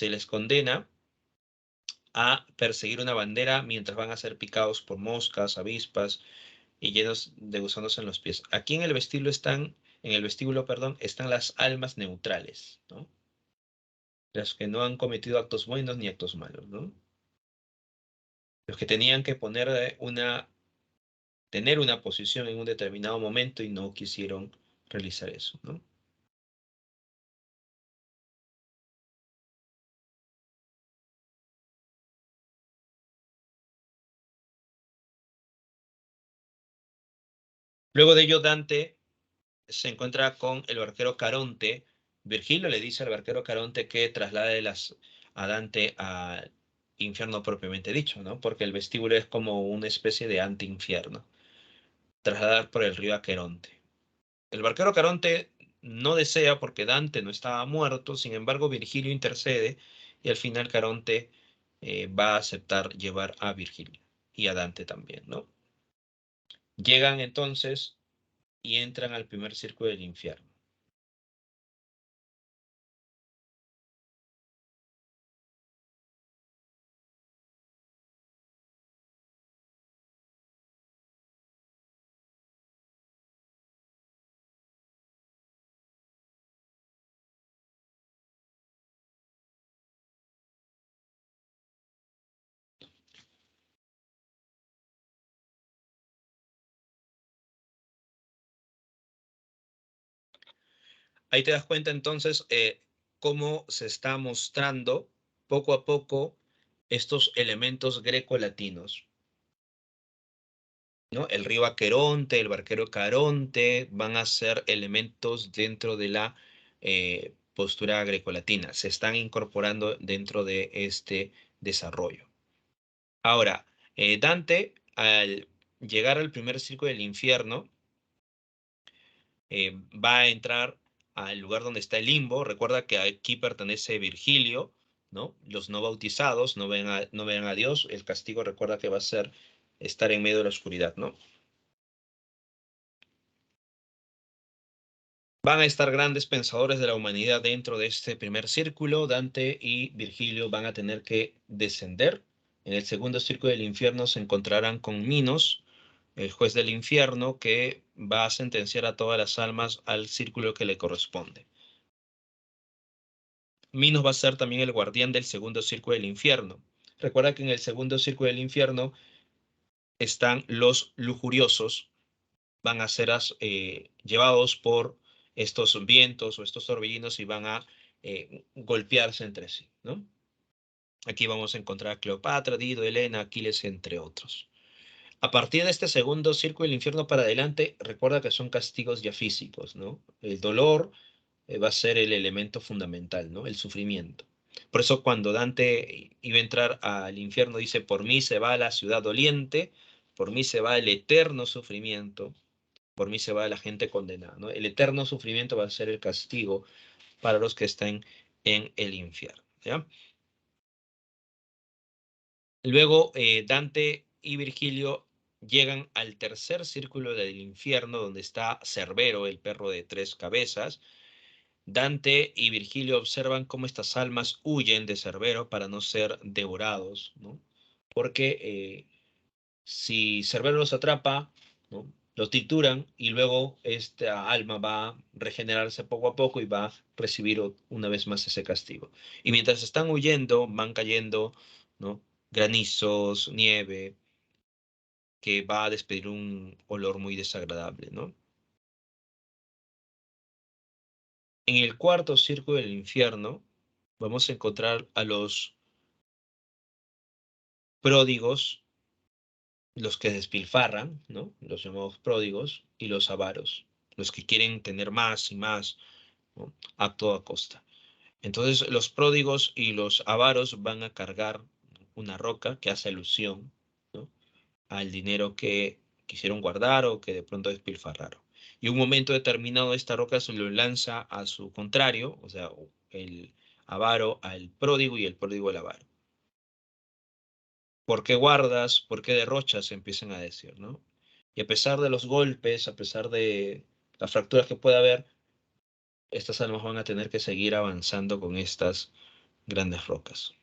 les condena a perseguir una bandera mientras van a ser picados por moscas, avispas y llenos de gusanos en los pies. Aquí en el vestíbulo, perdón, están las almas neutrales, ¿no? Las que no han cometido actos buenos ni actos malos, ¿no? Los que tenían que tener una posición en un determinado momento y no quisieron realizar eso, ¿no? Luego de ello, Dante se encuentra con el barquero Caronte. Virgilio le dice al barquero Caronte que traslade a Dante al infierno propiamente dicho, ¿no? Porque el vestíbulo es como una especie de anti-infierno, trasladar por el río Aqueronte. El barquero Caronte no desea porque Dante no estaba muerto, sin embargo Virgilio intercede y al final Caronte va a aceptar llevar a Virgilio y a Dante también, ¿no? Llegan entonces y entran al primer círculo del infierno. Ahí te das cuenta entonces cómo se está mostrando poco a poco estos elementos grecolatinos, ¿no? El río Aqueronte, el barquero Caronte van a ser elementos dentro de la postura grecolatina. Se están incorporando dentro de este desarrollo. Ahora, Dante, al llegar al primer círculo del infierno, va a entrar al lugar donde está el limbo. Recuerda que aquí pertenece Virgilio, ¿no? Los no bautizados no ven a Dios. El castigo, recuerda que va a ser estar en medio de la oscuridad, ¿no? Van a estar grandes pensadores de la humanidad dentro de este primer círculo. Dante y Virgilio van a tener que descender. En el segundo círculo del infierno se encontrarán con Minos, el juez del infierno, que va a sentenciar a todas las almas al círculo que le corresponde. Minos va a ser también el guardián del segundo círculo del infierno. Recuerda que en el segundo círculo del infierno están los lujuriosos, van a ser llevados por estos vientos o estos torbellinos y van a golpearse entre sí, ¿no? Aquí vamos a encontrar a Cleopatra, Dido, Helena, Aquiles, entre otros. A partir de este segundo círculo del infierno para adelante, recuerda que son castigos ya físicos, ¿no? El dolor va a ser el elemento fundamental, ¿no? El sufrimiento. Por eso cuando Dante iba a entrar al infierno dice, por mí se va a la ciudad doliente, por mí se va el eterno sufrimiento, por mí se va la gente condenada, ¿no? El eterno sufrimiento va a ser el castigo para los que estén en el infierno, ¿ya? Luego Dante y Virgilio llegan al tercer círculo del infierno donde está Cerbero, el perro de tres cabezas. Dante y Virgilio observan cómo estas almas huyen de Cerbero para no ser devorados, ¿no? Porque si Cerbero los atrapa, ¿no? Los trituran y luego esta alma va a regenerarse poco a poco y va a recibir una vez más ese castigo. Y mientras están huyendo, van cayendo, ¿no? Granizos, nieve, que va a despedir un olor muy desagradable, ¿no? En el cuarto círculo del infierno vamos a encontrar a los pródigos, los que despilfarran, ¿no? Los llamados pródigos, y los avaros, los que quieren tener más y más, ¿no? A toda costa. Entonces, los pródigos y los avaros van a cargar una roca que hace alusión, ¿no? Al dinero que quisieron guardar o que de pronto despilfarraron. Y un momento determinado esta roca se lo lanza a su contrario, o sea, el avaro al pródigo y el pródigo al avaro. ¿Por qué guardas? ¿Por qué derrochas? Empiezan a decir, ¿no? Y a pesar de los golpes, a pesar de las fracturas que pueda haber, estas almas van a tener que seguir avanzando con estas grandes rocas.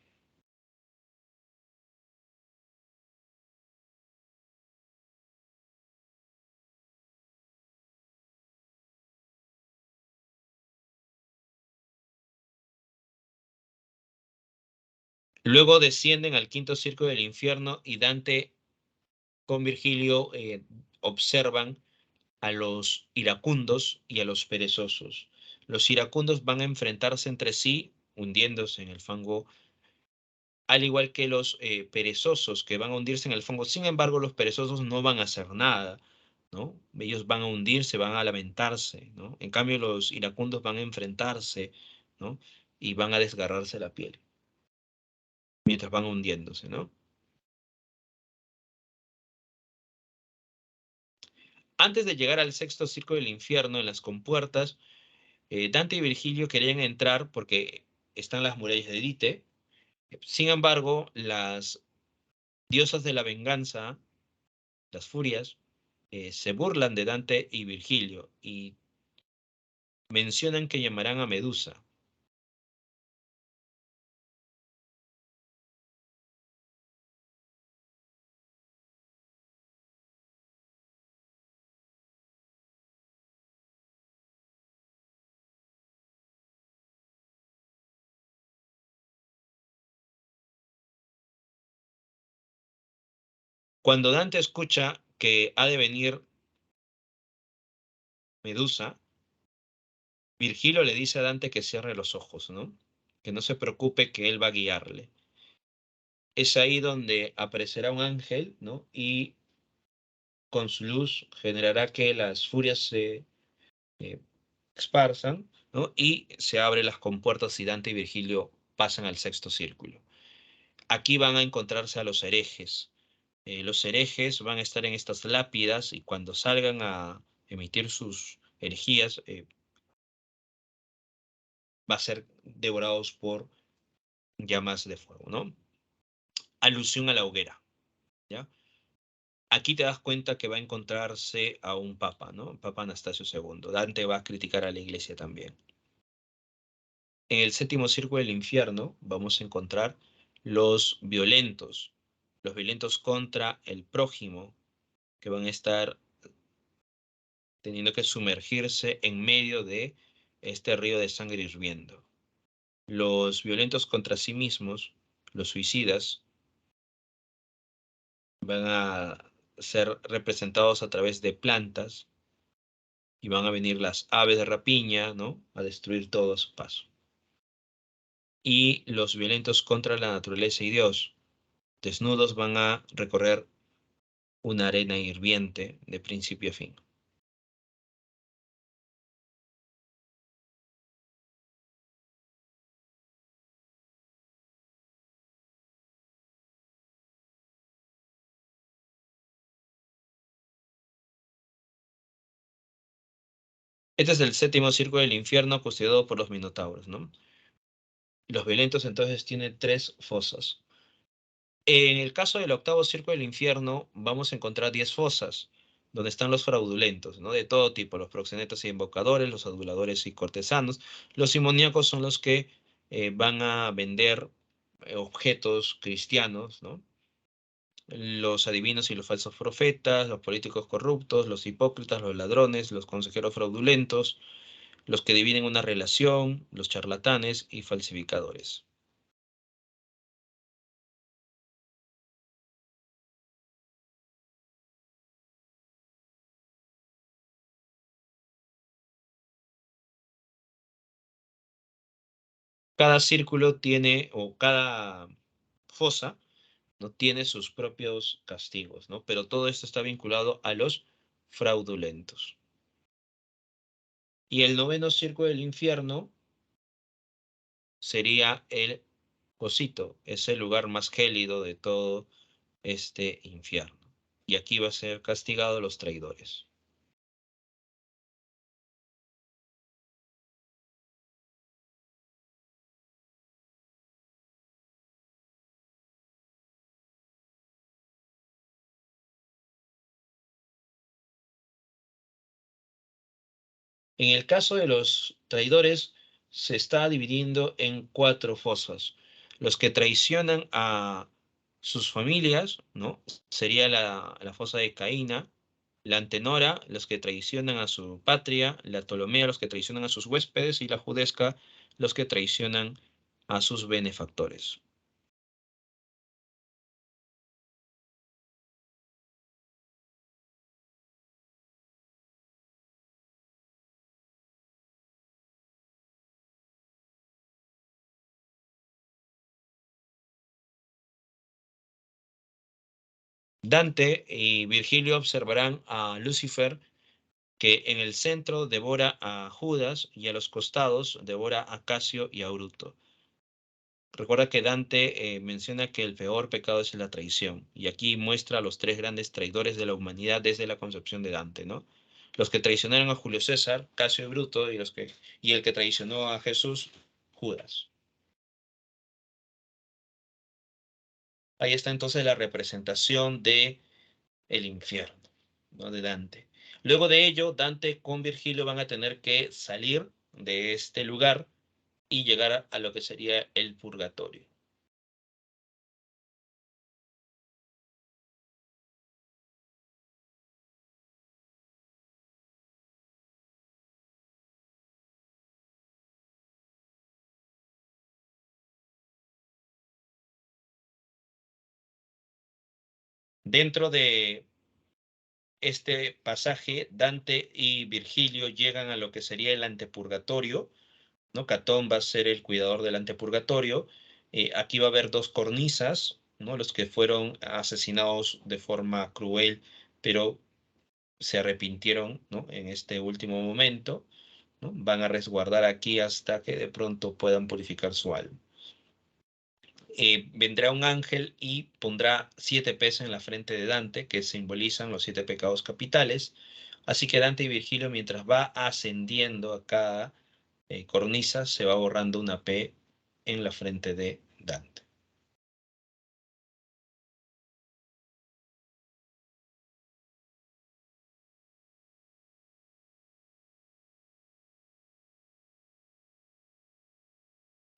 Luego descienden al quinto círculo del infierno y Dante con Virgilio observan a los iracundos y a los perezosos. Los iracundos van a enfrentarse entre sí, hundiéndose en el fango, al igual que los perezosos que van a hundirse en el fango. Sin embargo, los perezosos no van a hacer nada, ¿no? Ellos van a hundirse, van a lamentarse, ¿no? En cambio, los iracundos van a enfrentarse, ¿no? Y van a desgarrarse la piel mientras van hundiéndose, ¿no? Antes de llegar al sexto círculo del infierno, en las compuertas, Dante y Virgilio querían entrar porque están las murallas de Dite. Sin embargo, las diosas de la venganza, las furias, se burlan de Dante y Virgilio y mencionan que llamarán a Medusa. Cuando Dante escucha que ha de venir Medusa, Virgilio le dice a Dante que cierre los ojos, ¿no? Que no se preocupe, que él va a guiarle. Es ahí donde aparecerá un ángel, ¿no? Y con su luz generará que las furias se eh, esparzan, ¿no? Y se abren las compuertas y Dante y Virgilio pasan al sexto círculo. Aquí van a encontrarse a los herejes. Los herejes van a estar en estas lápidas y cuando salgan a emitir sus herejías, va a ser devorados por llamas de fuego, ¿no? Alusión a la hoguera, ¿ya? Aquí te das cuenta que va a encontrarse a un papa, ¿no? Papa Anastasio II. Dante va a criticar a la iglesia también. En el séptimo círculo del infierno vamos a encontrar los violentos contra el prójimo, que van a estar teniendo que sumergirse en medio de este río de sangre hirviendo. Los violentos contra sí mismos, los suicidas, van a ser representados a través de plantas y van a venir las aves de rapiña, ¿no? A destruir todo a su paso. Y los violentos contra la naturaleza y Dios, desnudos, van a recorrer una arena hirviente de principio a fin. Este es el séptimo círculo del infierno custodiado por los minotauros, ¿no? Los violentos entonces tienen tres fosas. En el caso del octavo círculo del infierno, vamos a encontrar 10 fosas, donde están los fraudulentos, ¿no? De todo tipo, los proxenetas y invocadores, los aduladores y cortesanos. Los simoníacos son los que van a vender objetos cristianos, ¿no? Los adivinos y los falsos profetas, los políticos corruptos, los hipócritas, los ladrones, los consejeros fraudulentos, los que dividen una relación, los charlatanes y falsificadores. Cada círculo tiene, o cada fosa, no tiene sus propios castigos, ¿no? Pero todo esto está vinculado a los fraudulentos. Y el noveno círculo del infierno sería el Cosito, es el lugar más gélido de todo este infierno. Y aquí va a ser castigado los traidores. En el caso de los traidores, se está dividiendo en cuatro fosas. Los que traicionan a sus familias, ¿no? Sería la fosa de Caína, la Antenora, los que traicionan a su patria, la Ptolomea, los que traicionan a sus huéspedes, y la Judesca, los que traicionan a sus benefactores. Dante y Virgilio observarán a Lucifer que en el centro devora a Judas y a los costados devora a Casio y a Bruto. Recuerda que Dante menciona que el peor pecado es la traición, y aquí muestra a los tres grandes traidores de la humanidad desde la concepción de Dante, ¿no? Los que traicionaron a Julio César, Casio y Bruto, y el que traicionó a Jesús, Judas. Ahí está entonces la representación de el infierno, ¿no? De Dante. Luego de ello, Dante con Virgilio van a tener que salir de este lugar y llegar a lo que sería el purgatorio. Dentro de este pasaje, Dante y Virgilio llegan a lo que sería el antepurgatorio, ¿no? Catón va a ser el cuidador del antepurgatorio. Aquí va a haber dos cornisas, ¿no? Los que fueron asesinados de forma cruel, pero se arrepintieron, ¿no? En este último momento, ¿no? Van a resguardar aquí hasta que de pronto puedan purificar su alma. Vendrá un ángel y pondrá 7 peces en la frente de Dante, que simbolizan los 7 pecados capitales. Así que Dante y Virgilio, mientras va ascendiendo a cada cornisa, se va borrando una P en la frente de Dante.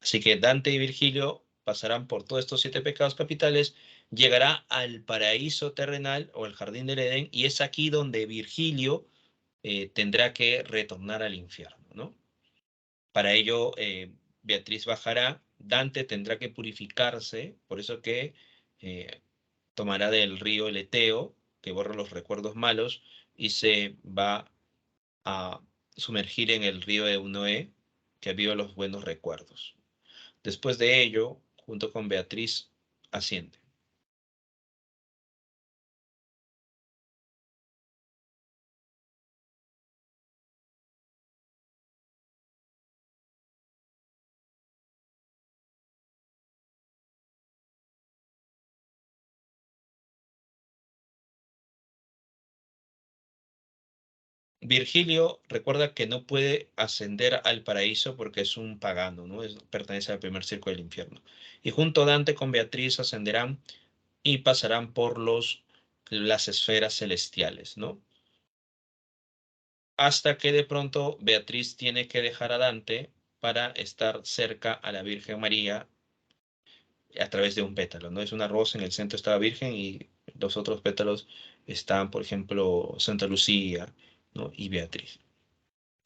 Así que Dante y Virgilio pasarán por todos estos 7 pecados capitales, llegará al paraíso terrenal o el jardín del Edén, y es aquí donde Virgilio tendrá que retornar al infierno, ¿no? Para ello, Beatriz bajará, Dante tendrá que purificarse, por eso que eh, tomará del río el Eteo, que borra los recuerdos malos, y se va a sumergir en el río Eunoé, que aviva los buenos recuerdos. Después de ello, junto con Beatriz, asciende. Virgilio recuerda que no puede ascender al paraíso porque es un pagano, ¿no? Pertenece al primer círculo del infierno. Y junto a Dante con Beatriz ascenderán y pasarán por las esferas celestiales, ¿no? Hasta que de pronto Beatriz tiene que dejar a Dante para estar cerca a la Virgen María a través de un pétalo, ¿no? Es una rosa, en el centro está la Virgen y los otros pétalos están, por ejemplo, Santa Lucía, ¿no? Y Beatriz.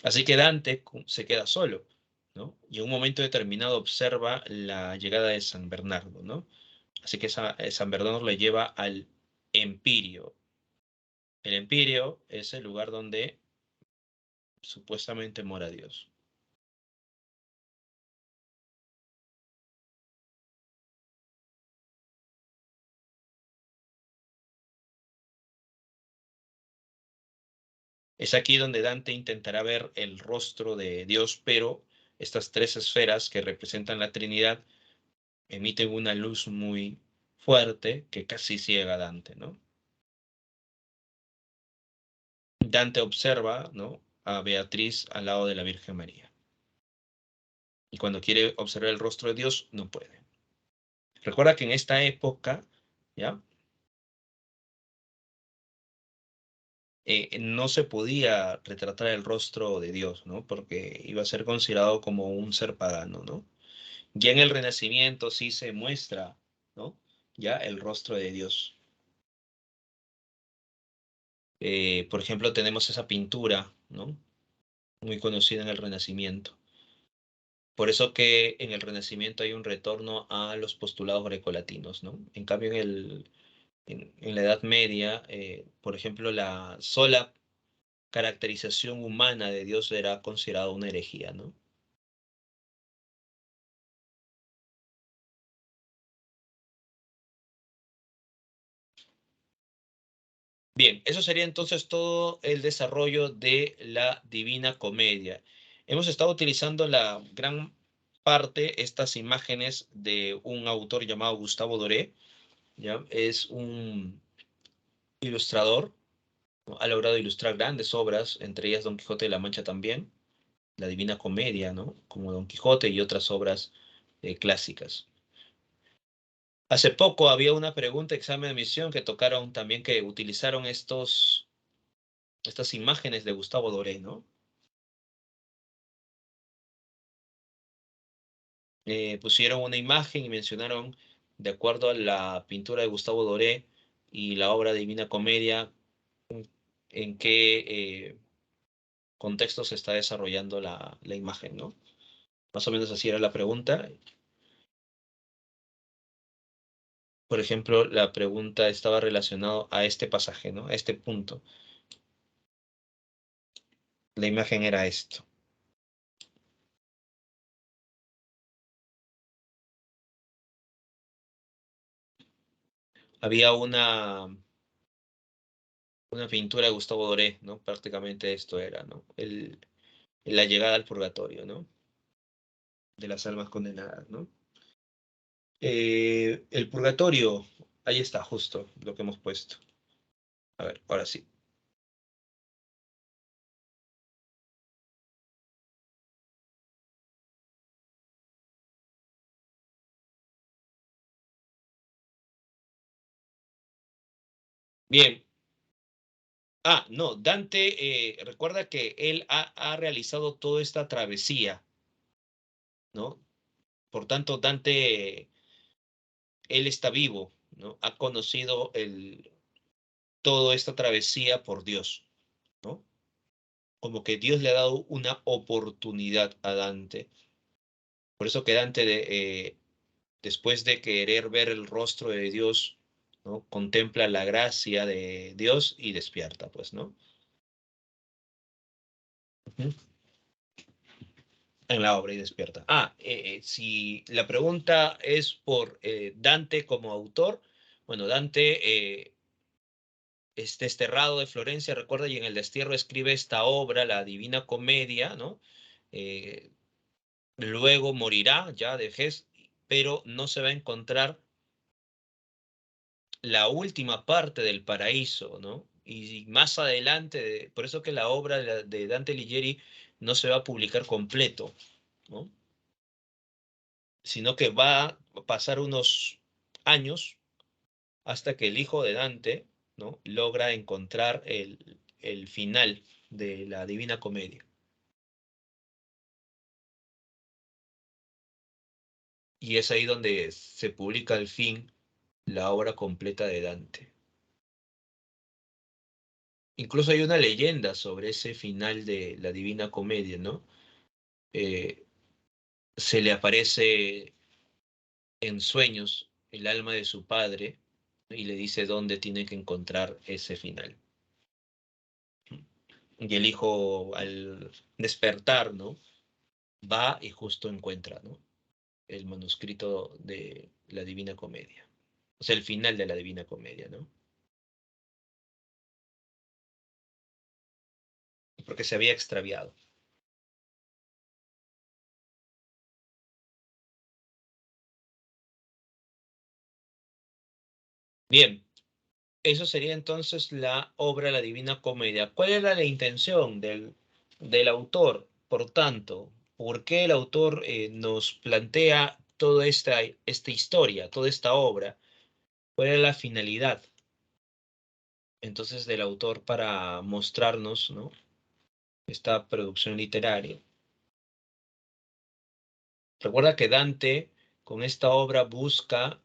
Así que Dante se queda solo, ¿no? Y en un momento determinado observa la llegada de San Bernardo, ¿no? Así que San Bernardo le lleva al Empirio. El Empirio es el lugar donde supuestamente mora Dios. Es aquí donde Dante intentará ver el rostro de Dios, pero estas tres esferas que representan la Trinidad emiten una luz muy fuerte que casi ciega a Dante, ¿no? Dante observa, ¿no?, a Beatriz al lado de la Virgen María. Y cuando quiere observar el rostro de Dios, no puede. Recuerda que en esta época, ¿ya? No se podía retratar el rostro de Dios, ¿no? Porque iba a ser considerado como un ser pagano, ¿no? Ya en el Renacimiento sí se muestra, ¿no?, ya el rostro de Dios. Por ejemplo, tenemos esa pintura, ¿no?, muy conocida en el Renacimiento. Por eso que en el Renacimiento hay un retorno a los postulados grecolatinos, ¿no? En cambio, en la Edad Media, por ejemplo, la sola caracterización humana de Dios era considerada una herejía, ¿no? Bien, eso sería entonces todo el desarrollo de la Divina Comedia. Hemos estado utilizando la gran parte estas imágenes de un autor llamado Gustavo Doré, ¿ya? Es un ilustrador, ¿no? Ha logrado ilustrar grandes obras, entre ellas Don Quijote de la Mancha también, la Divina Comedia, ¿no?, como Don Quijote y otras obras clásicas. Hace poco había una pregunta, examen de admisión, que tocaron también, que utilizaron estas imágenes de Gustavo Doré, ¿no? Pusieron una imagen y mencionaron, de acuerdo a la pintura de Gustavo Doré y la obra Divina Comedia, en qué contexto se está desarrollando la imagen, ¿no? Más o menos así era la pregunta. Por ejemplo, la pregunta estaba relacionada a este pasaje, ¿no?, a este punto. La imagen era esto. Había una pintura de Gustavo Doré, ¿no? Prácticamente esto era, ¿no? La llegada al purgatorio, ¿no?, de las almas condenadas, ¿no? El purgatorio, ahí está justo lo que hemos puesto. A ver, ahora sí. Bien. Ah, no, Dante, recuerda que él ha realizado toda esta travesía, ¿no? Por tanto, Dante, él está vivo, ¿no? Ha conocido toda esta travesía por Dios, ¿no? Como que Dios le ha dado una oportunidad a Dante. Por eso que Dante, después de querer ver el rostro de Dios, ¿no?, contempla la gracia de Dios y despierta, pues, ¿no? Ujú. En la obra y despierta. Si la pregunta es por Dante como autor, bueno, Dante es desterrado de Florencia, recuerda, y en el destierro escribe esta obra, la Divina Comedia, ¿no? Eh, Luego morirá ya de vejez, pero no se va a encontrar la última parte del paraíso, ¿no? Y más adelante, por eso que la obra de Dante Alighieri no se va a publicar completo, ¿no? Sino que va a pasar unos años hasta que el hijo de Dante, ¿no?, logra encontrar el final de la Divina Comedia. Y es ahí donde se publica al fin la obra completa de Dante. Incluso hay una leyenda sobre ese final de la Divina Comedia, ¿no? Eh, Se le aparece en sueños el alma de su padre y le dice dónde tiene que encontrar ese final. Y el hijo, al despertar, ¿no?, va y justo encuentra, ¿no?, el manuscrito de la Divina Comedia. O sea, el final de la Divina Comedia, ¿no? Porque se había extraviado. Bien, eso sería entonces la obra La Divina Comedia. ¿Cuál era la intención del autor? Por tanto, ¿por qué el autor nos plantea toda esta historia, toda esta obra? ¿Cuál era la finalidad entonces del autor para mostrarnos, ¿no?, esta producción literaria? Recuerda que Dante con esta obra busca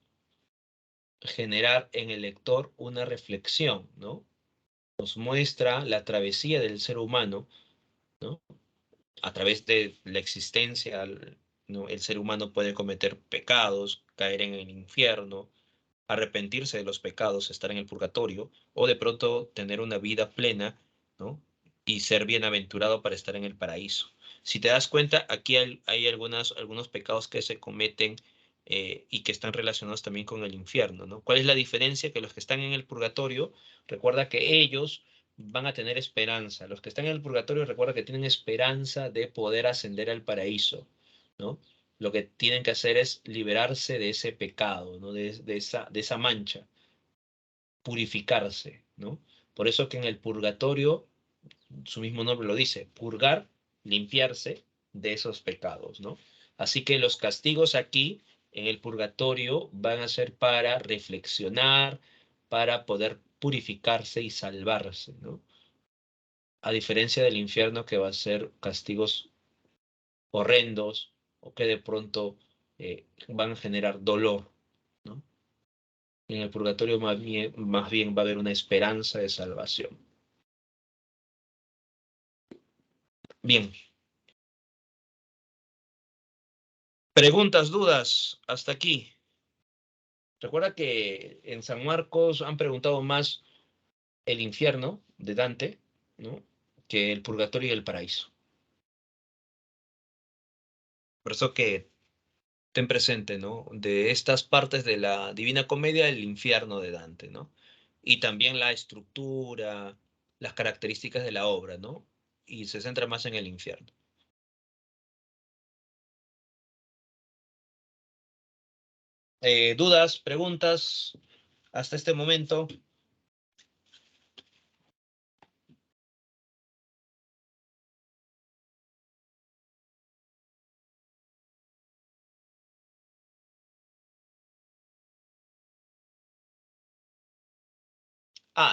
generar en el lector una reflexión, ¿no? Nos muestra la travesía del ser humano, ¿no? A través de la existencia, ¿no?, el ser humano puede cometer pecados, caer en el infierno, arrepentirse de los pecados, estar en el purgatorio, o de pronto tener una vida plena, ¿no?, y ser bienaventurado para estar en el paraíso. Si te das cuenta, aquí hay algunos pecados que se cometen y que están relacionados también con el infierno, ¿no? ¿Cuál es la diferencia? Que los que están en el purgatorio, recuerda que ellos van a tener esperanza. Los que están en el purgatorio, recuerda que tienen esperanza de poder ascender al paraíso, ¿no? Lo que tienen que hacer es liberarse de ese pecado, ¿no?, de esa mancha, purificarse, ¿no? Por eso que en el purgatorio, su mismo nombre lo dice, purgar, limpiarse de esos pecados, ¿no? Así que los castigos aquí en el purgatorio van a ser para reflexionar, para poder purificarse y salvarse, ¿no? A diferencia del infierno, que va a ser castigos horrendos o que de pronto van a generar dolor, ¿no? En el purgatorio más bien va a haber una esperanza de salvación. Bien, preguntas, dudas, hasta aquí. Recuerda que en San Marcos han preguntado más el infierno de Dante, ¿no?, que el purgatorio y el paraíso. Por eso que ten presente, ¿no?, de estas partes de la Divina Comedia, el infierno de Dante, ¿no? Y también la estructura, las características de la obra, ¿no? Y se centra más en el infierno. ¿Dudas, preguntas hasta este momento?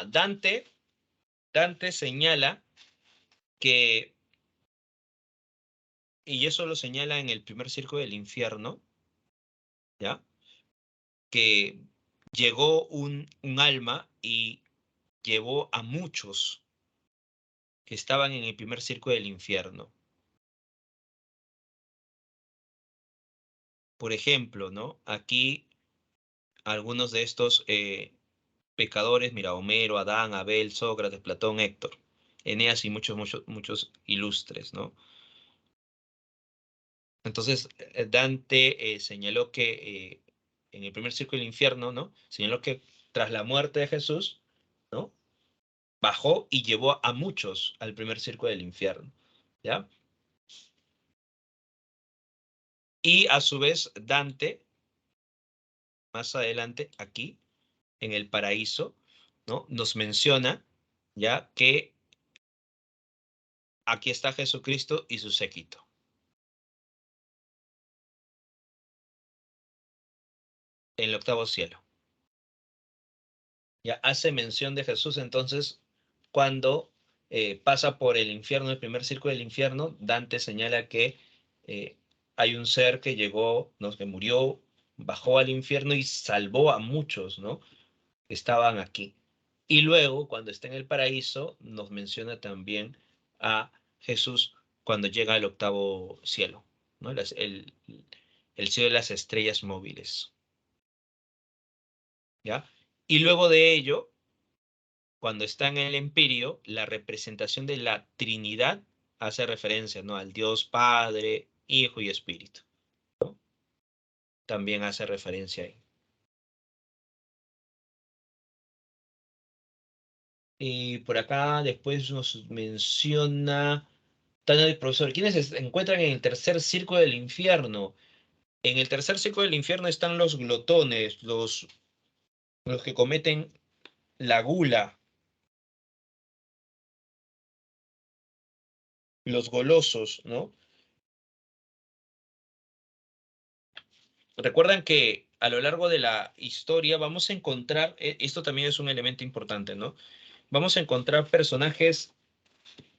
Dante señala que, y eso lo señala en el primer círculo del infierno, ¿ya?, que llegó un alma y llevó a muchos que estaban en el primer círculo del infierno. Por ejemplo, ¿no?, aquí algunos de estos pecadores, mira, Homero, Adán, Abel, Sócrates, Platón, Héctor, Eneas y muchos, muchos, muchos ilustres, ¿no? Entonces, Dante señaló que en el primer círculo del infierno, ¿no?, señaló que tras la muerte de Jesús, ¿no?, bajó y llevó a muchos al primer círculo del infierno, ¿ya? Y a su vez, Dante, más adelante, aquí, en el paraíso, ¿no?, nos menciona ya que aquí está Jesucristo y su séquito. En el octavo cielo. Ya hace mención de Jesús entonces cuando pasa por el infierno, el primer círculo del infierno. Dante señala que hay un ser que llegó, ¿no? Que murió, bajó al infierno y salvó a muchos, ¿no? Que estaban aquí. Y luego, cuando está en el paraíso, nos menciona también a Jesús cuando llega al octavo cielo, ¿no? El cielo de las estrellas móviles, ¿ya? Y luego de ello, cuando está en el Empirio, la representación de la Trinidad hace referencia, ¿no? Al Dios Padre, Hijo y Espíritu. También hace referencia ahí. Y por acá después nos menciona Tania el profesor, ¿quiénes se encuentran en el tercer círculo del infierno? En el tercer círculo del infierno están los glotones, los que cometen la gula, los golosos, ¿no? Recuerdan que a lo largo de la historia vamos a encontrar, esto también es un elemento importante, ¿no? Vamos a encontrar personajes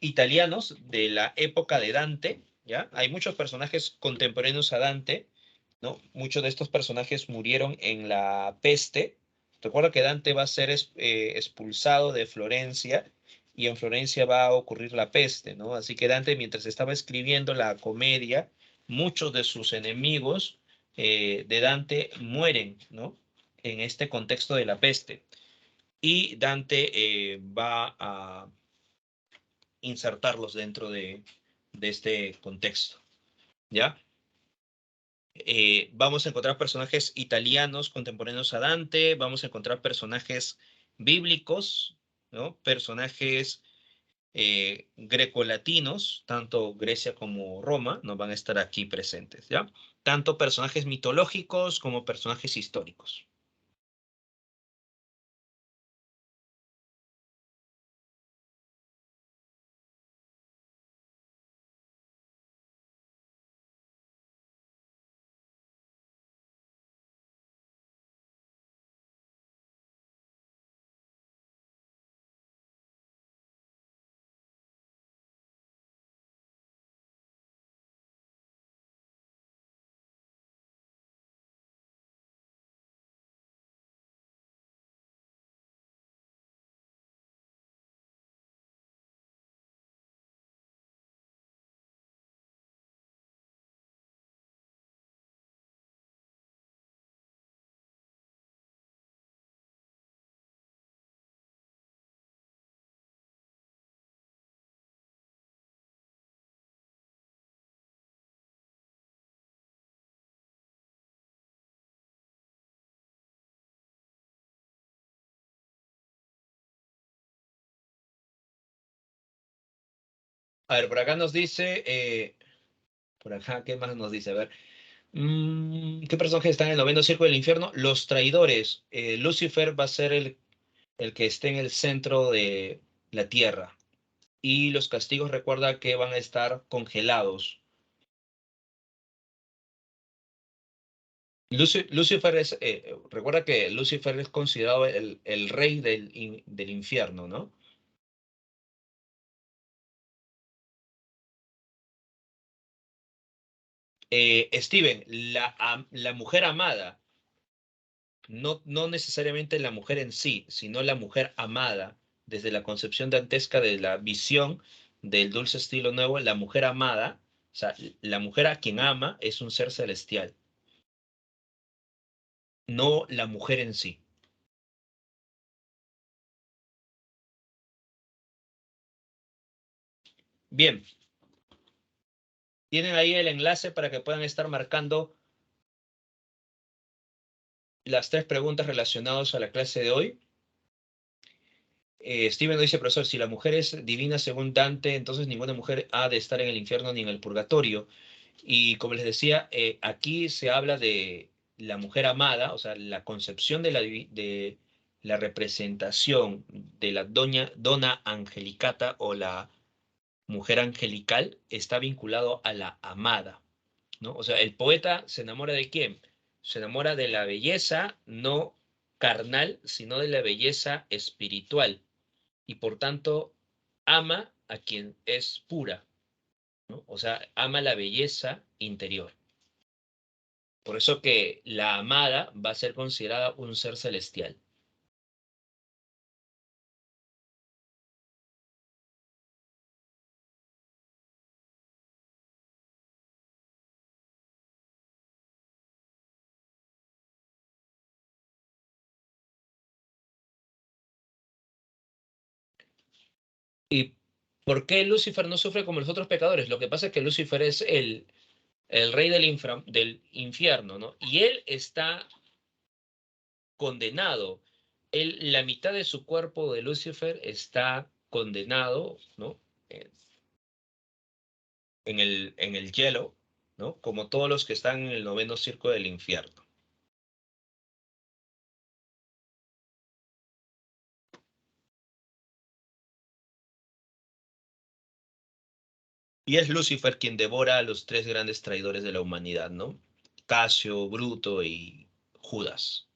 italianos de la época de Dante, ¿ya? Hay muchos personajes contemporáneos a Dante, ¿no? Muchos de estos personajes murieron en la peste. Recuerda que Dante va a ser expulsado de Florencia y en Florencia va a ocurrir la peste, ¿no? Así que Dante, mientras estaba escribiendo la comedia, muchos de sus enemigos de Dante mueren, ¿no? En este contexto de la peste. Y Dante va a insertarlos dentro de este contexto, ¿ya? Vamos a encontrar personajes italianos contemporáneos a Dante, vamos a encontrar personajes bíblicos, ¿no? Personajes grecolatinos, tanto Grecia como Roma, no van a estar aquí presentes, ¿ya? Tanto personajes mitológicos como personajes históricos. A ver, por acá nos dice, por acá, ¿qué más nos dice? A ver, ¿qué personajes están en el noveno círculo del infierno? Los traidores. Lucifer va a ser el que esté en el centro de la tierra. Y los castigos, recuerda que van a estar congelados. Lucifer es, recuerda que Lucifer es considerado el rey del infierno, ¿no? Steven, la mujer amada, no necesariamente la mujer en sí, sino la mujer amada, desde la concepción dantesca de la visión del dulce estilo nuevo, la mujer amada, o sea, la mujer a quien ama es un ser celestial, no la mujer en sí. Bien, tienen ahí el enlace para que puedan estar marcando las tres preguntas relacionadas a la clase de hoy. Steven nos dice, profesor, si la mujer es divina según Dante, entonces ninguna mujer ha de estar en el infierno ni en el purgatorio. Y como les decía, aquí se habla de la mujer amada, o sea, la concepción de la representación de la dona angelicata o la mujer angelical está vinculado a la amada, ¿no? O sea, el poeta se enamora de quién? Se enamora de la belleza no carnal, sino de la belleza espiritual y por tanto ama a quien es pura, ¿no? O sea, ama la belleza interior. Por eso que la amada va a ser considerada un ser celestial. ¿Y por qué Lucifer no sufre como los otros pecadores? Lo que pasa es que Lucifer es el rey del infierno, ¿no? Y él está condenado. La mitad de su cuerpo de Lucifer está condenado, ¿no? En, en el hielo, ¿no? Como todos los que están en el noveno circo del infierno. Y es Lucifer quien devora a los tres grandes traidores de la humanidad, ¿no? Casio, Bruto y Judas.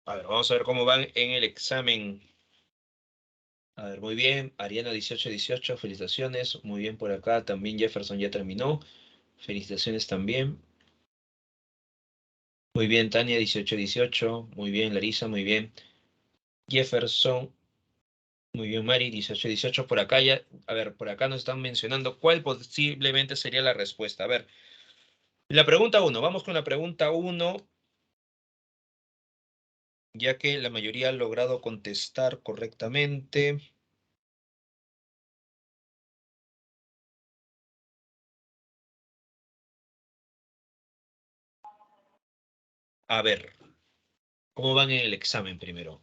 A ver, vamos a ver cómo van en el examen. A ver, muy bien. Ariana 1818, felicitaciones. Muy bien por acá. También Jefferson ya terminó. Felicitaciones también. Muy bien, Tania 1818. Muy bien, Larisa, muy bien. Jefferson, muy bien, Mari 1818. Por acá ya, a ver, por acá nos están mencionando cuál posiblemente sería la respuesta. A ver, la pregunta uno. Vamos con la pregunta uno, ya que la mayoría ha logrado contestar correctamente. A ver, ¿cómo van en el examen primero?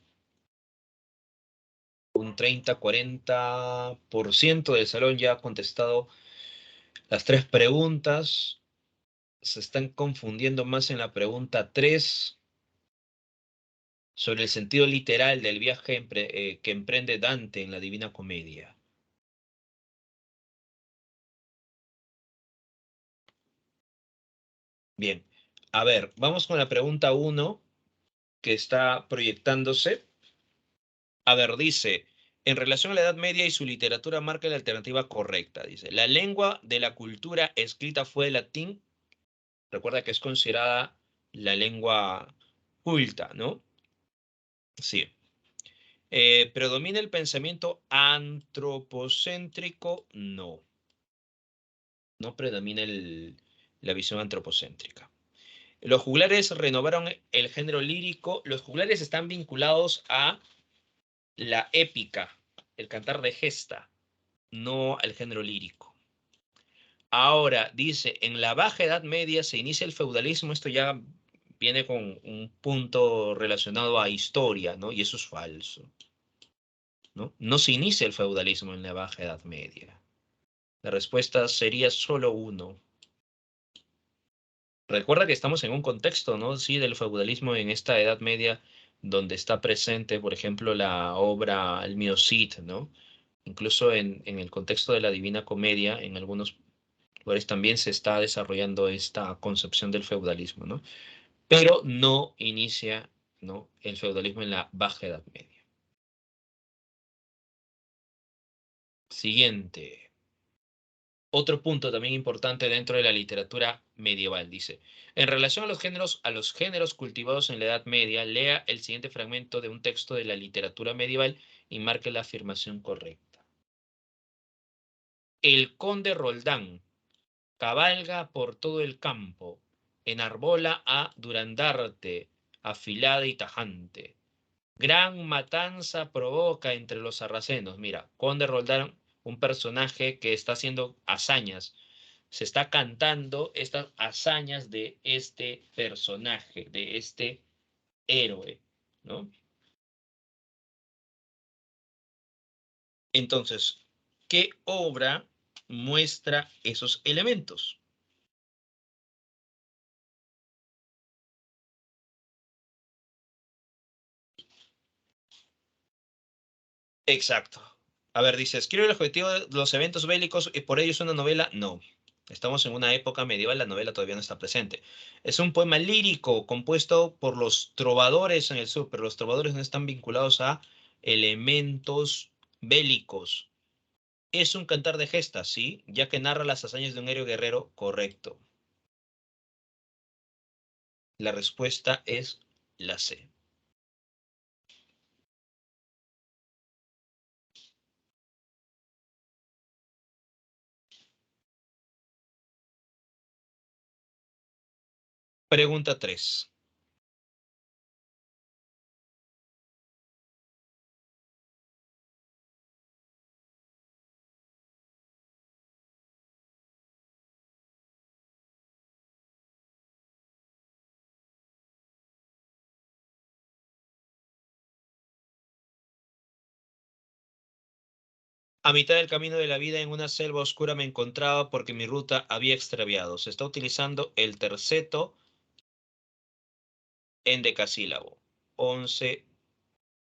Un 30-40% del salón ya ha contestado las tres preguntas. Se están confundiendo más en la pregunta 3 sobre el sentido literal del viaje que emprende Dante en la Divina Comedia. Bien, a ver, vamos con la pregunta uno que está proyectándose. A ver, dice, En relación a la Edad Media y su literatura marca la alternativa correcta. Dice, la lengua de la cultura escrita fue el latín. Recuerda que es considerada la lengua culta, ¿no? Sí. ¿Predomina el pensamiento antropocéntrico? No. No predomina la visión antropocéntrica. Los juglares renovaron el género lírico. Los juglares están vinculados a la épica, el cantar de gesta, no al género lírico. Ahora, dice, en la Baja Edad Media se inicia el feudalismo. Esto ya viene con un punto relacionado a historia, ¿no? Y eso es falso, ¿no? No se inicia el feudalismo en la Baja Edad Media. La respuesta sería solo uno. Recuerda que estamos en un contexto, ¿no? Sí, del feudalismo en esta Edad Media, donde está presente, por ejemplo, la obra El Mio Cid, ¿no? Incluso en el contexto de la Divina Comedia, en algunos lugares también se está desarrollando esta concepción del feudalismo, ¿no? Pero no inicia, ¿no?, el feudalismo en la Baja Edad Media. Siguiente. Otro punto también importante dentro de la literatura medieval, dice, en relación a los géneros cultivados en la Edad Media, lea el siguiente fragmento de un texto de la literatura medieval y marque la afirmación correcta. El conde Roldán cabalga por todo el campo, enarbola a Durandarte, afilada y tajante. Gran matanza provoca entre los sarracenos. Mira, conde Roldán, un personaje que está haciendo hazañas. Se está cantando estas hazañas de este personaje, de este héroe, ¿no? Entonces, ¿qué obra muestra esos elementos? Exacto. A ver, dice, escribe el objetivo de los eventos bélicos y por ello es una novela. No. Estamos en una época medieval, la novela todavía no está presente. Es un poema lírico compuesto por los trovadores en el sur, pero los trovadores no están vinculados a elementos bélicos. Es un cantar de gestas, ¿sí? Ya que narra las hazañas de un héroe guerrero, correcto. La respuesta es la C. Pregunta 3. A mitad del camino de la vida en una selva oscura me encontraba porque mi ruta había extraviado. Se está utilizando el terceto en decasílabo. 11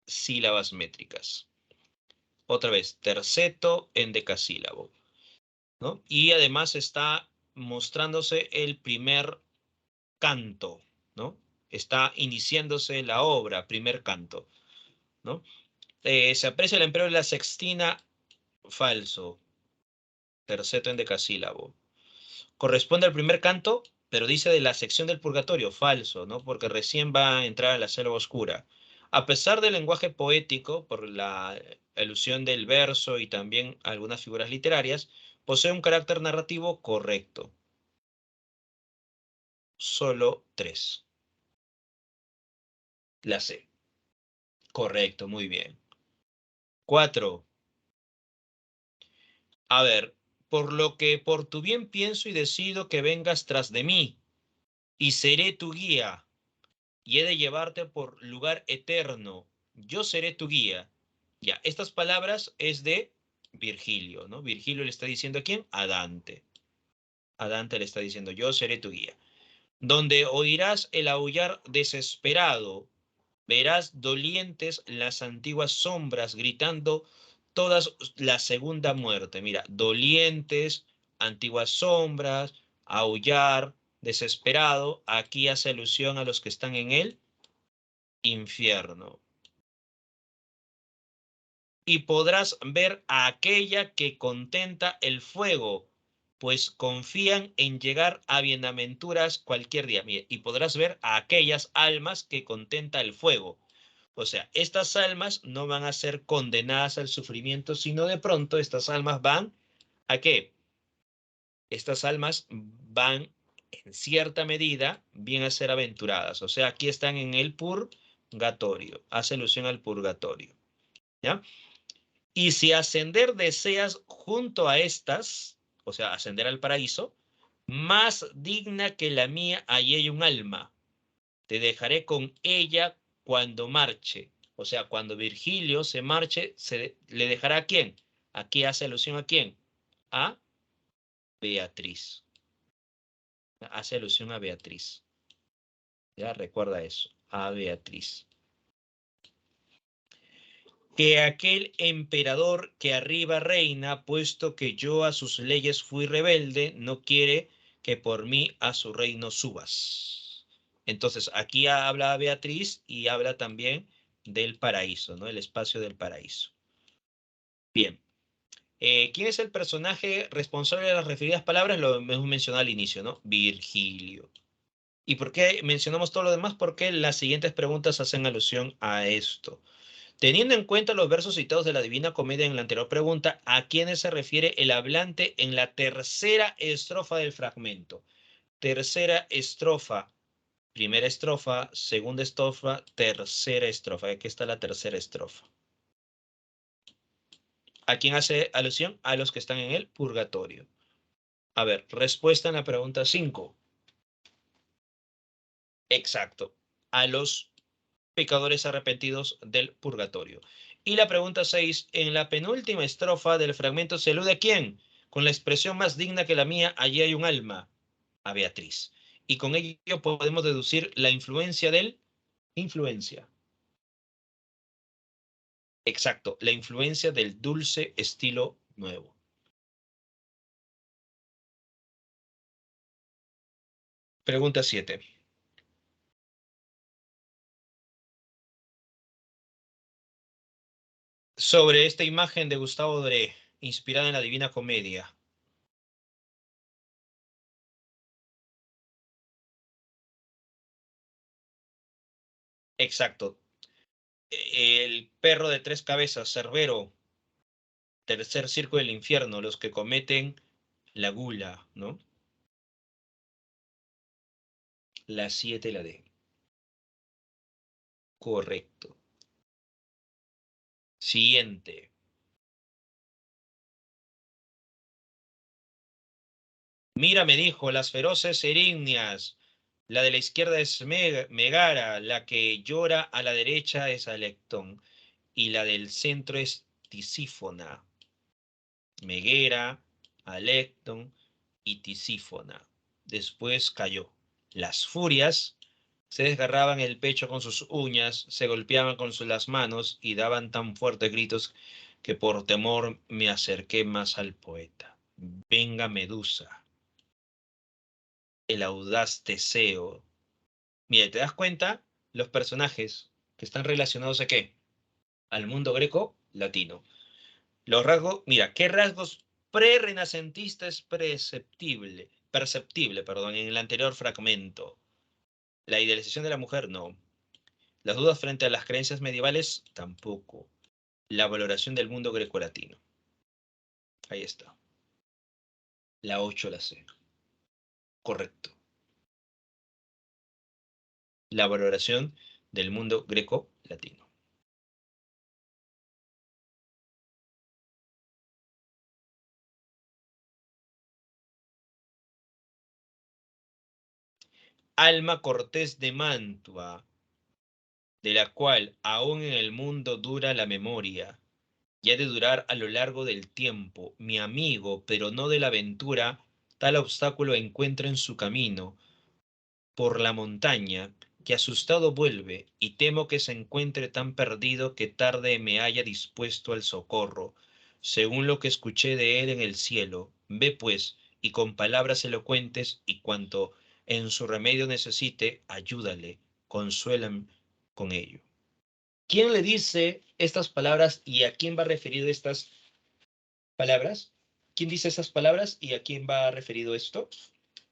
sílabas métricas. Otra vez, terceto en decasílabo, ¿no? Y además está mostrándose el primer canto, ¿no? Está iniciándose la obra, primer canto, ¿no? Se aprecia el empleo de la sextina, falso, terceto en decasílabo. Corresponde al primer canto, pero dice de la sección del purgatorio, falso, ¿no? Porque recién va a entrar a la selva oscura. A pesar del lenguaje poético, por la alusión del verso y también algunas figuras literarias, posee un carácter narrativo correcto. Solo 3. La C. Correcto, muy bien. 4. A ver, por lo que por tu bien pienso y decido que vengas tras de mí, y seré tu guía, y he de llevarte por lugar eterno. Yo seré tu guía. Ya, estas palabras es de Virgilio, ¿no? Virgilio le está diciendo a quién? A Dante. A Dante le está diciendo, yo seré tu guía. Donde oirás el aullar desesperado, verás dolientes las antiguas sombras gritando todas la segunda muerte. Mira, dolientes, antiguas sombras, aullar, desesperado. Aquí hace alusión a los que están en él infierno. y podrás ver a aquella que contenta el fuego, pues confían en llegar a bienaventuras cualquier día. Mire, y podrás ver a aquellas almas que contenta el fuego. O sea, estas almas no van a ser condenadas al sufrimiento, sino de pronto estas almas van ¿a qué? Estas almas van en cierta medida bien a ser aventuradas. O sea, aquí están en el purgatorio. Hace alusión al purgatorio. ¿Ya? Y si ascender deseas junto a estas, o sea, ascender al paraíso, más digna que la mía, allí hay un alma. Te dejaré con ella cuando marche. O sea, cuando Virgilio se marche, ¿le dejará a quién? Aquí hace alusión a quién. A Beatriz. Hace alusión a Beatriz. Ya recuerda eso. A Beatriz. Que aquel emperador que arriba reina, puesto que yo a sus leyes fui rebelde, no quiere que por mí a su reino subas. Entonces, aquí habla Beatriz y habla también del paraíso, ¿no? El espacio del paraíso. Bien. ¿Quién es el personaje responsable de las referidas palabras? Lo hemos mencionado al inicio, ¿no? Virgilio. ¿Y por qué mencionamos todo lo demás? Porque las siguientes preguntas hacen alusión a esto. Teniendo en cuenta los versos citados de la Divina Comedia en la anterior pregunta, ¿a quiénes se refiere el hablante en la tercera estrofa del fragmento? Tercera estrofa, primera estrofa, segunda estrofa, tercera estrofa. Aquí está la tercera estrofa. ¿A quién hace alusión? A los que están en el purgatorio. A ver, respuesta en la pregunta 5. Exacto. A los pecadores arrepentidos del purgatorio. Y la pregunta 6, en la penúltima estrofa del fragmento se alude a quién? Con la expresión más digna que la mía, allí hay un alma, a Beatriz. Y con ello podemos deducir la influencia del influencia. Exacto, la influencia del dulce estilo nuevo. Pregunta 7. Sobre esta imagen de Gustavo Doré, inspirada en la Divina Comedia. Exacto. El perro de tres cabezas, Cerbero, tercer circo del infierno, los que cometen la gula, ¿no? La 7 y la D. Correcto. Siguiente. Mira, me dijo, las feroces erignias. La de la izquierda es Megara, la que llora a la derecha es Alectón y la del centro es Tisífona. Megara, Alectón y Tisífona. Después cayó. Las furias se desgarraban el pecho con sus uñas, se golpeaban con las manos y daban tan fuertes gritos que por temor me acerqué más al poeta. Venga Medusa, el audaz Teseo. Mira, ¿te das cuenta? Los personajes que están relacionados a qué? Al mundo greco-latino. Los rasgos, mira, ¿qué rasgos pre-renacentista es perceptible, perdón, en el anterior fragmento? La idealización de la mujer, no. Las dudas frente a las creencias medievales, tampoco. La valoración del mundo grecolatino. Ahí está. La 8 la C. Correcto. La valoración del mundo greco-latino. Alma Cortés de Mantua, de la cual aún en el mundo dura la memoria, y ha de durar a lo largo del tiempo, mi amigo, pero no de la aventura, tal obstáculo encuentra en su camino, por la montaña, que asustado vuelve, y temo que se encuentre tan perdido que tarde me haya dispuesto al socorro, según lo que escuché de él en el cielo. Ve pues, y con palabras elocuentes, y cuanto en su remedio necesite, ayúdale, consuélame con ello. ¿Quién le dice estas palabras y a quién va referido estas palabras? ¿Quién dice estas palabras y a quién va referido esto?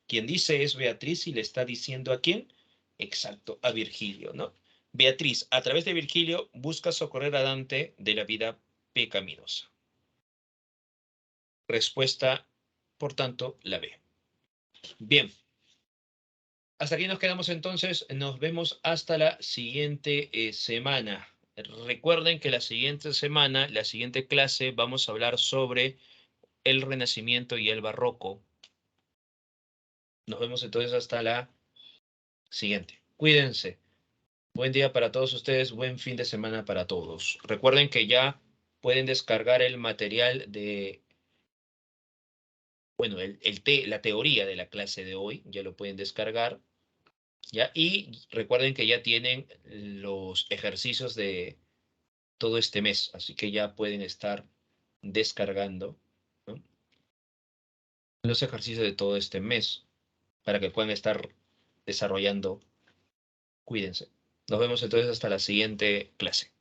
Quien dice es Beatriz y le está diciendo a quién. Exacto, a Virgilio, ¿no? Beatriz, a través de Virgilio, busca socorrer a Dante de la vida pecaminosa. Respuesta, por tanto, la B. Bien. Hasta aquí nos quedamos entonces. Nos vemos hasta la siguiente semana. Recuerden que la siguiente semana, la siguiente clase, vamos a hablar sobre el Renacimiento y el Barroco. Nos vemos entonces hasta la siguiente. Cuídense. Buen día para todos ustedes. Buen fin de semana para todos. Recuerden que ya pueden descargar el material de, bueno, la teoría de la clase de hoy. Ya lo pueden descargar. ¿Ya? Y recuerden que ya tienen los ejercicios de todo este mes, así que ya pueden estar descargando, ¿no?, los ejercicios de todo este mes para que puedan estar desarrollando. Cuídense. Nos vemos entonces hasta la siguiente clase.